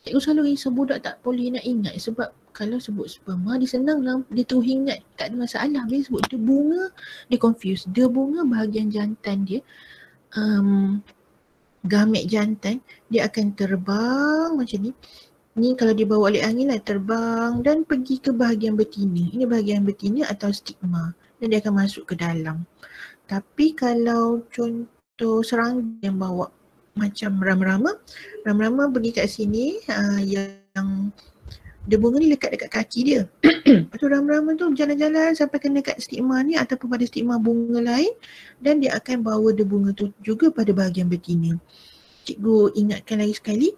Cikgu selalu risau budak tak boleh nak ingat sebab kalau sebut sperma dia senang lah, dia tu ingat, tak ada masalah. Bila sebut debunga, dia confuse. Debunga bahagian jantan dia, gamet jantan, dia akan terbang macam ni. Ni kalau dibawa oleh angin lah, terbang dan pergi ke bahagian betina. Ini bahagian betina atau stigma dan dia akan masuk ke dalam. Tapi kalau contoh serangga yang bawa macam rama-rama pergi kat sini, yang dia bunga ni lekat dekat kaki dia. Lepas tu rama-rama tu jalan-jalan sampai kena kat stigma ni ataupun pada stigma bunga lain, dan dia akan bawa dia bunga tu juga pada bahagian betina. Cikgu ingatkan lagi sekali,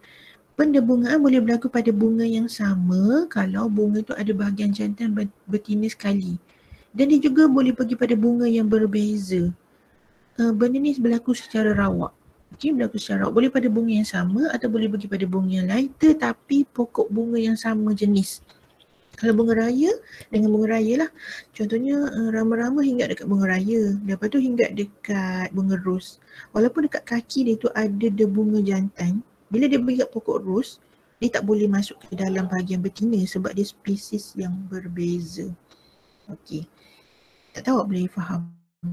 pendebungaan boleh berlaku pada bunga yang sama kalau bunga tu ada bahagian jantan betina sekali. Dan dia juga boleh pergi pada bunga yang berbeza. Benda ni berlaku secara rawak. Okay, berlaku secara rawak. Boleh pada bunga yang sama atau boleh pergi pada bunga yang lain tetapi pokok bunga yang sama jenis. Kalau bunga raya dengan bunga raya lah. Contohnya rama-rama hinggap dekat bunga raya. Lepas tu hinggap dekat bunga ros. Walaupun dekat kaki dia tu ada bunga jantan, bila dia pergi kat pokok ros, dia tak boleh masuk ke dalam bahagian betina sebab dia spesies yang berbeza. Okey. Tak tahu boleh faham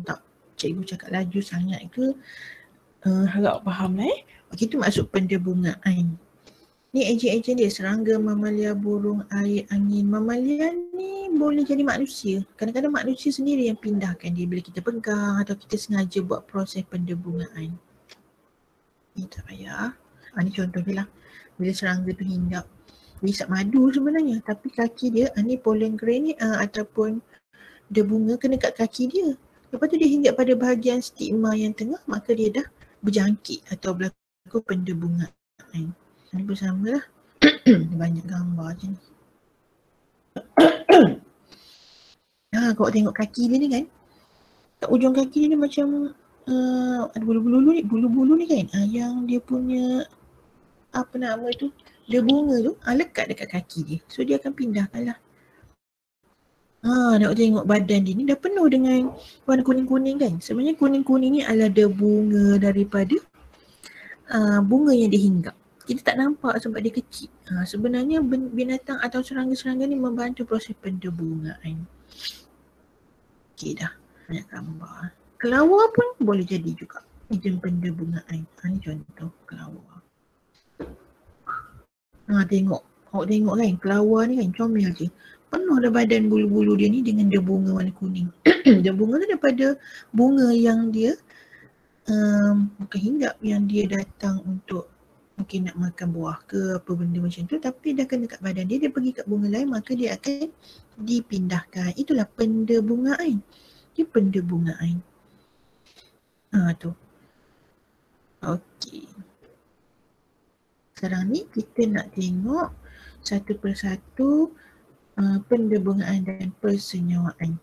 tak? Cikgu cakap laju sangat ke? Harap faham lah Okey, tu maksud pendebungaan. Ni ejen-ejen dia, serangga, mamalia, burung, air, angin. Mamalia ni boleh jadi manusia. Kadang-kadang manusia sendiri yang pindahkan dia bila kita pegang atau kita sengaja buat proses pendebungaan. Ni tak payah. Ni contoh je lah. Bila serangga tu hinggap. Dia isap madu sebenarnya. Tapi kaki dia, ni pollen grain ni ataupun dia bunga kena kat kaki dia. Lepas tu dia hinggap pada bahagian stigma yang tengah, maka dia dah berjangkit atau berlaku pendebungaan. Ini pun sama lah. Banyak gambar je ni. Kalau tengok kaki dia ni kan, kat ujung kaki dia ni macam ada bulu-bulu ni kan, yang dia punya apa nama tu, dia bunga tu lekat dekat kaki dia. So dia akan pindahkan lah. Nak tengok badan dia ni dah penuh dengan warna kuning-kuning kan. Sebenarnya kuning-kuning ni adalah dia bunga daripada bunga yang dihinggap. Kita tak nampak sebab dia kecil. Sebenarnya binatang atau serangga-serangga ni membantu proses pendebungaan. Okey dah, banyak gambar. Kelawar pun boleh jadi juga ejen pendebungaan. Ni contoh kelawar. Tengok. Awak tengok kan, kelawar ni kan comel je. Penuh dah badan bulu-bulu dia ni dengan dia bunga warna kuning. Dia bunga tu daripada bunga yang dia bukan hinggap, yang dia datang untuk mungkin nak makan buah ke apa benda macam tu, tapi dah kena kat badan dia, dia pergi kat bunga lain, maka dia akan dipindahkan. Itulah pendebungaan. Dia pendebungaan. Tu. Okey. Sekarang ni kita nak tengok satu persatu pendebungaan dan persenyawaan.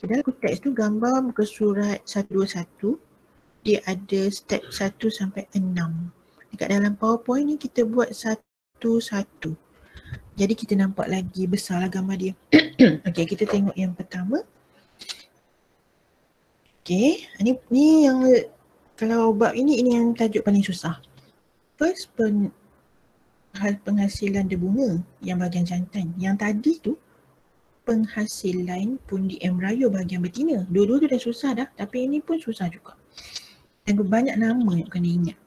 Dalam teks tu gambar muka surat 121. Dia ada step 1 sampai 6. Dekat dalam PowerPoint ni kita buat satu-satu. Jadi kita nampak lagi besarlah gambar dia. Okey, kita tengok yang pertama. Okey, ni yang kalau bab ini yang tajuk paling susah. First, penghasilan dia bunga yang bahagian jantan. Yang tadi tu penghasilan pundi embryo bahagian betina. Dua-dua tu dah susah dah, tapi ini pun susah juga. Dan banyak nama yang kena ingat.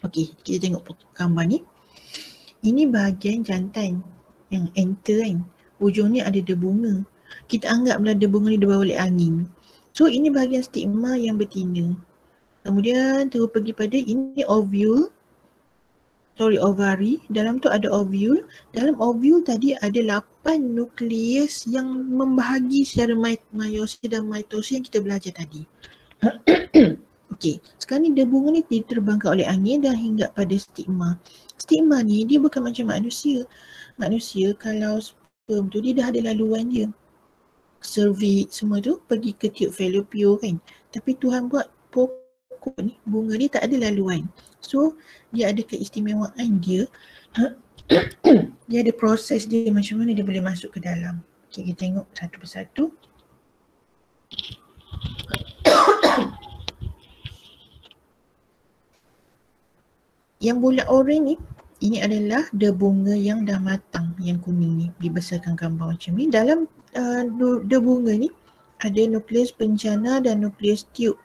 Okey, kita tengok gambar ni. Ini bahagian jantan yang enter kan. Ujung ni ada bunga. Kita anggaplah bunga ni dibawa oleh angin. So ini bahagian stigma yang betina. Kemudian terus pergi pada ini ovary. Dalam tu ada ovule. Dalam ovule tadi ada 8 nukleus yang membahagi secara meiosis dan mitosis yang kita belajar tadi. Okey, sekarang ni bunga ni diterbangkan oleh angin dan hinggap pada stigma. Stigma ni dia bukan macam manusia. Manusia kalau sperm tu dia dah ada laluan dia. Cervix semua tu pergi ke tube fallopian kan. Tapi Tuhan buat pokok ni, bunga ni tak ada laluan. So dia ada keistimewaan dia. Dia ada proses dia macam mana dia boleh masuk ke dalam. Okay, kita tengok satu persatu. Yang bulat oranye ni, ini adalah bunga yang dah matang, yang kuning ni, dibesarkan gambar macam ni. Dalam bunga ni ada nukleus penjana dan nukleus tube.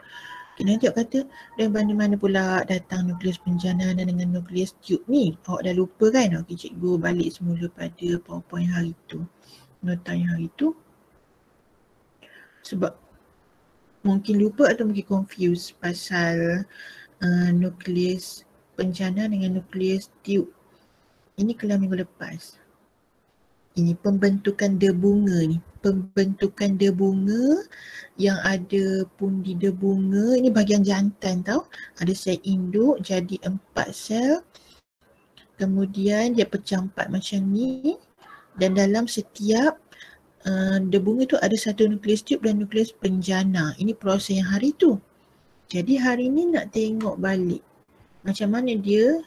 Okay, nanti awak kata dari mana-mana pula datang nukleus penjana dan dengan nukleus tube ni. Awak dah lupa kan? Okey, cikgu balik semula pada PowerPoint hari tu. Nota yang hari tu. Sebab mungkin lupa atau mungkin confused pasal nukleus penjana dengan nukleus tiup. Ini kelas minggu lepas. Ini pembentukan debunga ni. Pembentukan debunga yang ada pundi debunga. Ini bahagian jantan tau. Ada sel induk jadi 4 sel. Kemudian dia pecah 4 macam ni. Dan dalam setiap debunga tu ada satu nukleus tiup dan nukleus penjana. Ini proses yang hari tu. Jadi hari ni nak tengok balik macam mana dia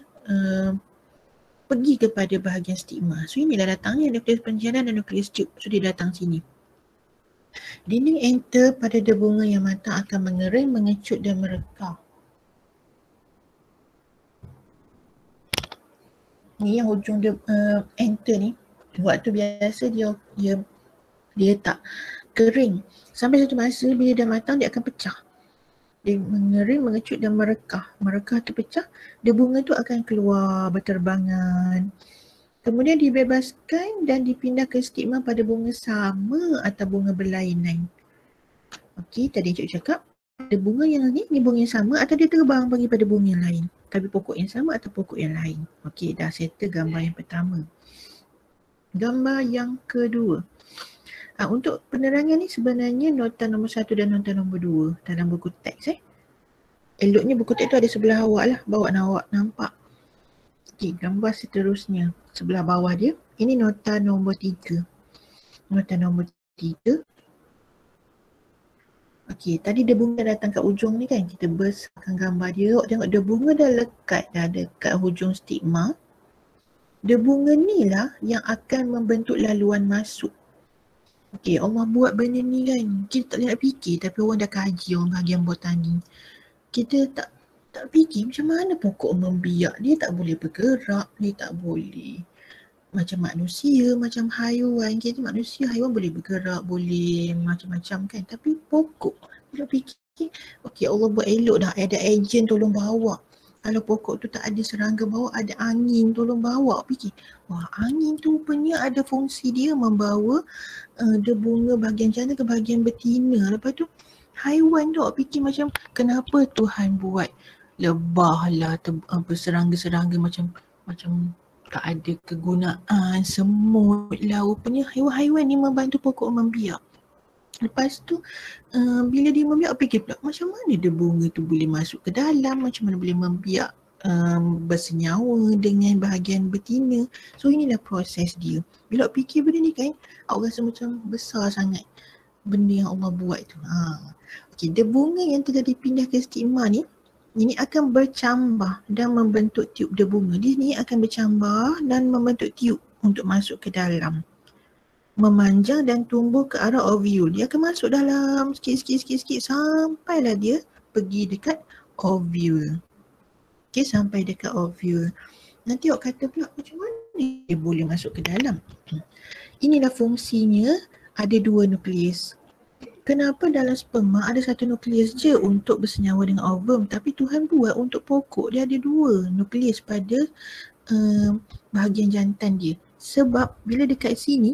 pergi kepada bahagian stigma. So inilah datangnya nukleus penjana dan nukleus tiup. So dia datang sini. Dinding enter pada debunga yang matang akan mengering, mengecut dan merekah. Ni yang hujung enter ni, waktu biasa dia tak kering. Sampai satu masa bila dah matang dia akan pecah. Dia mengering, mengecut dan merekah. Merekah tu pecah, debunga tu akan keluar berterbangan. Kemudian dibebaskan dan dipindah ke stigma pada bunga sama atau bunga berlainan. Okey, tadi cikgu cakap ada bunga yang ni bunga yang sama atau dia terbang pergi pada bunga yang lain. Tapi pokok yang sama atau pokok yang lain. Okey, dah settle gambar yang pertama. Gambar yang kedua. Untuk penerangan ni sebenarnya nota nombor 1 dan nota nombor 2 dalam buku teks. Eloknya buku teks tu ada sebelah awak lah, bawa awak nampak. Okey, gambar seterusnya sebelah bawah dia. Ini nota nombor 3. Nota nombor 3. Okey, tadi debunga datang kat ujung ni kan, kita besarkan gambar dia. Awak tengok debunga dah lekat dah dekat hujung stigma. Debunga ni lah yang akan membentuk laluan masuk. Okey, Allah buat benda ni kan, kita tak boleh nak fikir tapi orang dah kaji, orang bahagian botani. Kita tak fikir macam mana pokok membiak, dia tak boleh bergerak, dia tak boleh macam manusia, macam haiwan. Kita manusia, haiwan boleh bergerak, boleh macam-macam kan. Tapi pokok, bila fikir, okey Allah buat elok dah, ada ejen tolong bawa. Kalau pokok tu tak ada serangga bawa, ada angin tolong bawa. Fikir, wah angin tu rupanya ada fungsi dia membawa debunga bahagian jantan ke bahagian betina. Lepas tu haiwan tu awak fikir macam kenapa Tuhan buat lebah lah, serangga-serangga macam tak ada kegunaan, semut lah. Rupanya haiwan-haiwan ni membantu pokok membiak. Lepas tu bila dia membiak, fikir pula macam mana debunga tu boleh masuk ke dalam, macam mana boleh membiak bersenyawa dengan bahagian betina. So inilah proses dia. Bila awak fikir benda ni kan, awak rasa macam besar sangat benda yang Allah buat tu. Okey, debunga yang telah dipindah ke stigma ni, ini akan bercambah dan membentuk tiup debunga. Dia ni akan bercambah dan membentuk tiup untuk masuk ke dalam. Memanjang dan tumbuh ke arah ovule. Dia akan masuk dalam sikit sampailah dia pergi dekat ovule. Okey, sampai dekat ovule. Nanti awak kata pula macam mana dia boleh masuk ke dalam? Inilah fungsinya, ada 2 nukleus. Kenapa dalam sperma ada 1 nukleus je untuk bersenyawa dengan ovum, tapi Tuhan buat untuk pokok dia ada 2 nukleus pada bahagian jantan dia. Sebab bila dekat sini,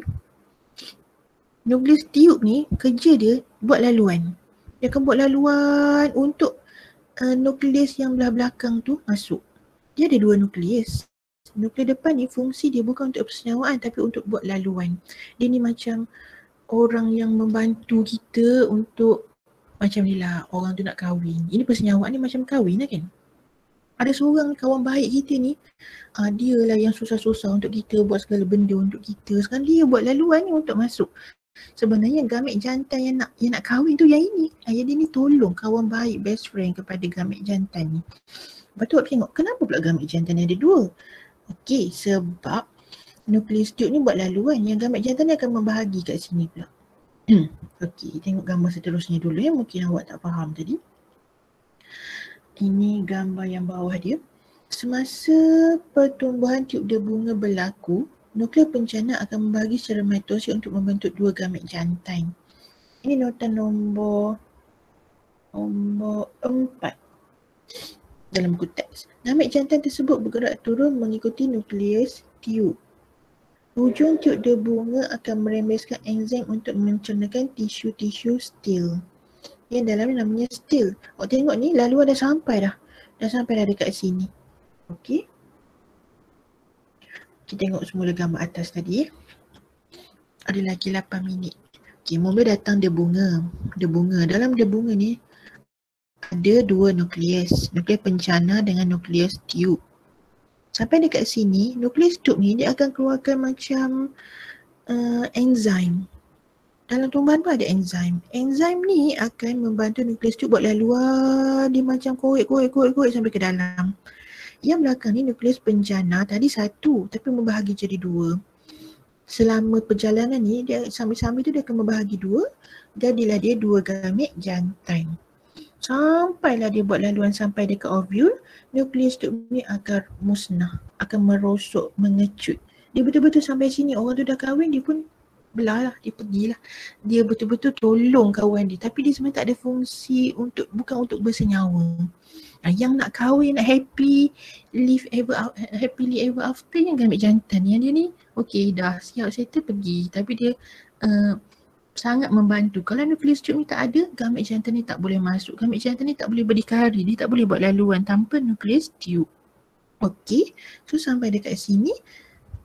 nukleus tiup ni kerja dia buat laluan. Dia akan buat laluan untuk nukleus yang belah belakang tu masuk. Dia ada 2 nukleus. Nukleus depan ni fungsi dia bukan untuk persenyawaan tapi untuk buat laluan. Dia ni macam orang yang membantu kita untuk macam ni lah, orang tu nak kahwin. Ini persenyawaan ni macam kahwin lah kan. Ada seorang kawan baik kita ni, dia lah yang susah-susah untuk kita, buat segala benda untuk kita. Sekarang dia buat laluan ni untuk masuk. Sebenarnya gamit jantan yang nak kahwin tu yang ini. Ayah dia ni tolong kawan baik, best friend kepada gamit jantan ni. Lepas tu awak tengok, kenapa pula gamit jantan ni ada 2? Okey, sebab nukleus tiup ni buat laluan, yang gamit jantan ni akan membahagi kat sini pula. Okey, tengok gambar seterusnya dulu ya, mungkin awak tak faham tadi. Ini gambar yang bawah dia. Semasa pertumbuhan tiup debunga berlaku, nukleus penjana akan membahagi secara mitosis untuk membentuk 2 gamit jantan. Ini nota nombor 4 dalam buku teks. Gamit jantan tersebut bergerak turun mengikuti nukleus tiup. Hujung tiup debunga akan merembeskan enzim untuk mencernakan tisu-tisu stil. Yang dalamnya namanya still. Tengok ni laluan dah sampai dah. Dah sampai dah dekat sini. Okey. Kita tengok semula gambar atas tadi. Ada lagi 8 minit. Okey, mula datang debunga. Debunga. Dalam debunga ni ada dua nukleus. Nukleus pencana dengan nukleus tube. Sampai dekat sini, nukleus tube ni dia akan keluarkan macam enzim. Dalam tumbuhan pun ada enzim. Enzim ni akan membantu nukleus tube buat laluan. Dia macam korek sampai ke dalam. Yang belakang ni nukleus pencana tadi satu tapi membahagi jadi dua. Selama perjalanan ni dia sambil-sambil tu dia akan membahagi dua. Jadilah dia dua gamet jantan. Sampailah dia buat laluan sampai dekat ovule, nukleus tube ni akan musnah, akan merosok, mengecut. Dia betul-betul sampai sini, orang tu dah kahwin, dia pun belah lah, dia pergilah. Dia betul-betul tolong kawan dia, tapi dia sebenarnya tak ada fungsi bukan untuk bersenyawa. Yang nak kahwin, nak happily ever after yang gamet jantan. Yang dia ni, okey dah siap settle pergi, tapi dia sangat membantu. Kalau nukleus tube ni tak ada, gamet jantan ni tak boleh masuk. Gamet jantan ni tak boleh berdikari, dia tak boleh buat laluan tanpa nukleus tube. Okey, so sampai dekat sini,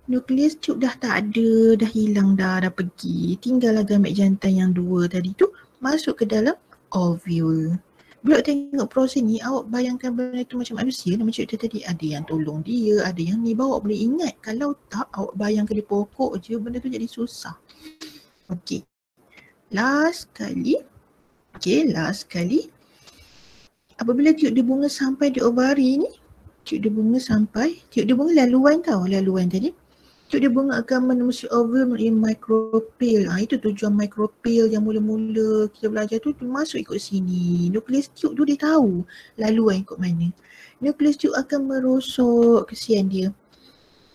nukleus tube dah tak ada, dah hilang dah pergi. Tinggallah gamet jantan yang dua tadi tu masuk ke dalam ovule. Bila tengok proses ni, awak bayangkan benda tu macam manusia, macam cerita tadi, ada yang tolong dia, ada yang ni, bawa boleh ingat. Kalau tak, awak bayangkan dia pokok je, benda tu jadi susah. Okey. Last kali, apabila tiup dia bunga sampai di ovari ni, tiup dia bunga laluan tadi. Tiup dia bunga akan menemui ovule melalui micropyle. Itu tujuan micropyle yang mula-mula kita belajar tu masuk ikut sini. Nukleus tiup tu dia tahu laluan ikut mana. Nukleus tiup akan merosok, kesian dia.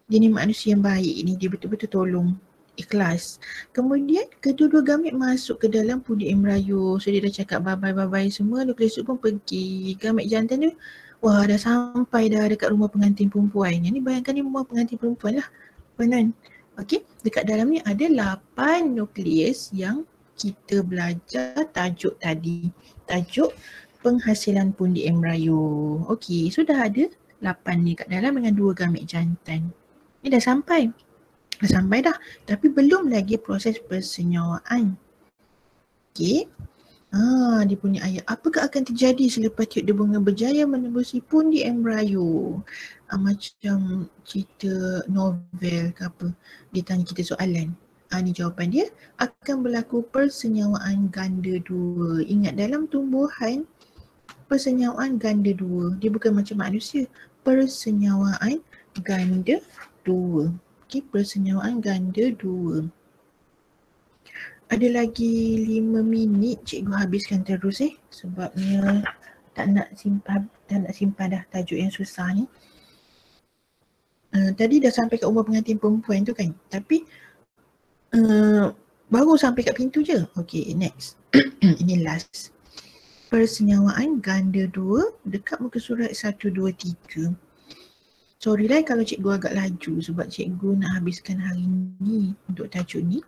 Dia ni manusia yang baik ni, dia betul-betul tolong. Ikhlas. Kemudian kedua-dua gamet masuk ke dalam pundi embryo. So dia dah cakap bye-bye semua, nukleus tube pun pergi. Gamet jantan tu dah sampai dah dekat rumah pengantin perempuan. Yang ni bayangkan ni rumah pengantin perempuan lah. Benar. Okey, dekat dalam ni ada 8 nukleus yang kita belajar tajuk tadi. Tajuk penghasilan pundi embryo. Okey, so dah ada 8 ni kat dalam dengan 2 gamet jantan. Ni dah sampai dah, tapi belum lagi proses persenyawaan. Okey. Dia punya ayat. Apakah akan terjadi selepas tiup dia bunga berjaya menembusi pundi embryo? Macam cerita novel ke apa. Dia tanya kita soalan. Ni jawapan dia. Akan berlaku persenyawaan ganda dua. Ingat dalam tumbuhan, persenyawaan ganda dua. Dia bukan macam manusia. Persenyawaan ganda dua. Persenyawaan ganda dua. Ada lagi 5 minit cikgu habiskan terus sebabnya tak nak simpan dah tajuk yang susah ni. Tadi dah sampai kat rumah pengantin perempuan tu kan, tapi baru sampai kat pintu je. Okey, next. Ini last. Persenyawaan ganda dua dekat muka surat 1, 2, 3. Sorry lah kalau cikgu agak laju sebab cikgu nak habiskan hari ni untuk tajuk ni.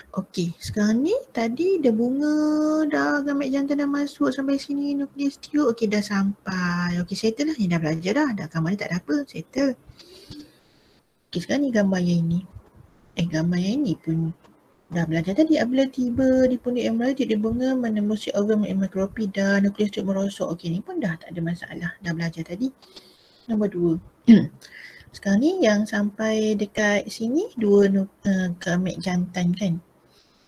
Okey, sekarang ni tadi dah bunga, dah gamet jantan dah masuk sampai sini, nukleus tube. Okey, dah sampai. Okey, settle lah. Ni dah belajar dah gambar ni tak ada apa, settle. Okey, sekarang ni gambar yang ini. Gambar yang ini pun dah belajar tadi. Apabila tiba di pundi embryo, tiup dia bunga menembusi ovule micropyle dan nukleus tube merosok. Okey, ni pun dah tak ada masalah. Dah belajar tadi. Nombor 2. Sekarang ni yang sampai dekat sini 2 gamet jantan kan.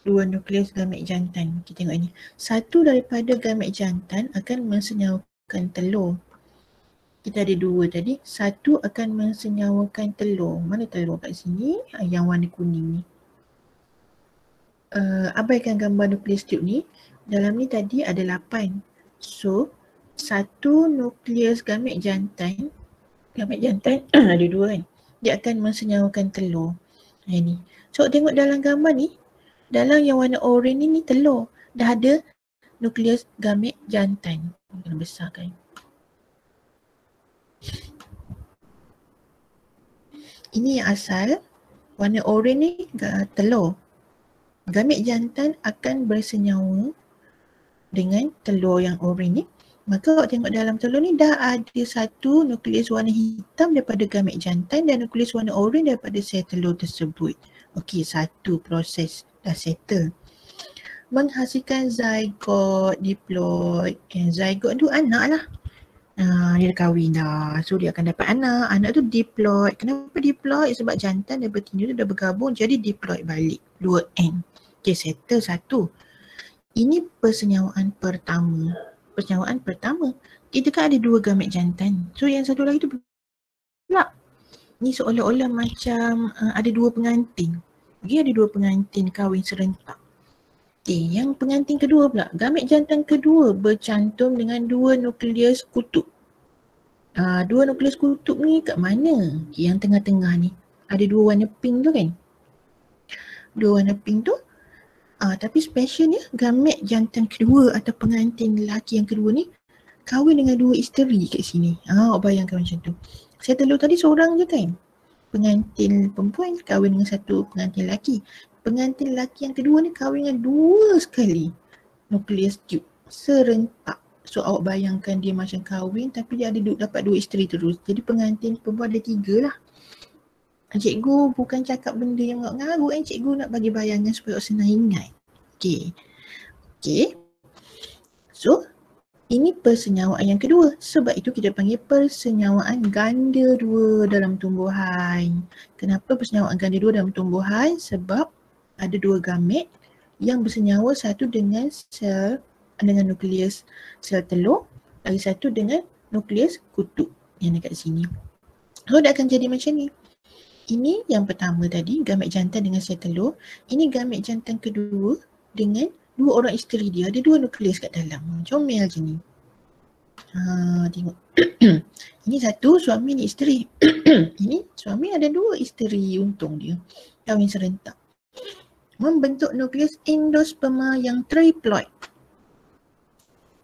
2 nukleus gamet jantan. Kita tengok ini. Satu daripada gamet jantan akan mensenyawakan telur. Kita ada 2 tadi. Satu akan mensenyawakan telur. Mana telur kat sini? Yang warna kuning ni. Abaikan gambar nukleus tube ni. Dalam ni tadi ada 8. So, satu nukleus gamet jantan ada 2 kan. Dia akan mensenyawakan telur. Ini. So tengok dalam gambar ni, dalam yang warna oranye ni telur. Dah ada nukleus gamet jantan. Kena besarkan. Ini yang asal. Warna oranye ni telur. Gamet jantan akan bersenyawa dengan telur yang oren ni, maka awak tengok dalam telur ni dah ada satu nukleus warna hitam daripada gamet jantan dan nukleus warna oren daripada sel telur tersebut. Okey, satu proses dah settle. Menghasilkan zygote, diploid. Zygote tu anak lah. Dia dah kahwin dah. So dia akan dapat anak. Anak tu diploid. Kenapa diploid? Sebab jantan dan betina tu dah bergabung jadi diploid balik. 2N. Okay, settle satu. Ini persenyawaan pertama. Persenyawaan pertama. Kita kan ada 2 gamet jantan. So yang satu lagi tu pula. Ni seolah-olah macam ada 2 pengantin. Dia ada 2 pengantin kahwin serentak. Okay, yang pengantin kedua pula. Gamet jantan kedua bercantum dengan 2 nukleus kutub. 2 nukleus kutub ni kat mana? Okay, yang tengah-tengah ni. Ada 2 warna pink tu kan? 2 warna pink tu. Tapi specialnya gamet jantan kedua atau pengantin lelaki yang kedua ni kahwin dengan 2 isteri kat sini. Awak bayangkan macam tu. Saya telur tadi seorang je kan? Pengantin perempuan kahwin dengan satu pengantin lelaki. Pengantin lelaki yang kedua ni kahwin dengan 2 sekali nukleus tube serentak. So awak bayangkan dia macam kahwin tapi dia ada dapat 2 isteri terus. Jadi pengantin perempuan ada 3 lah. Cikgu bukan cakap benda yang ngarut kan, cikgu nak bagi bayangan supaya awak senang ingat. Okay. So ini persenyawaan yang kedua. Sebab itu kita panggil persenyawaan ganda 2 dalam tumbuhan. Kenapa persenyawaan ganda 2 dalam tumbuhan? Sebab ada 2 gamet yang bersenyawa, satu dengan nukleus sel telur, lagi satu dengan nukleus kutub yang dekat sini. So dia akan jadi macam ni. Ini yang pertama tadi, gamet jantan dengan sel telur. Ini gamet jantan kedua dengan 2 orang isteri dia. Ada 2 nukleus kat dalam. Comel je ni. Tengok. Ini satu suami ni isteri. Ini suami ada 2 isteri, untung dia. Kahwin serentak. Membentuk nukleus endosperma yang triploid.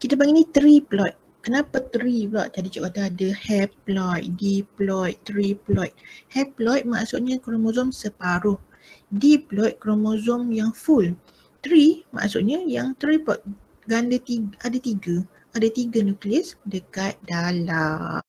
Kita panggil ni triploid. Kenapa tri pula? Tadi cikgu kata ada haploid, diploid, triploid. Haploid maksudnya kromosom separuh. Diploid kromosom yang full. Tri maksudnya yang triploid. Ganda ada 3. Ada 3 nukleus dekat dalam.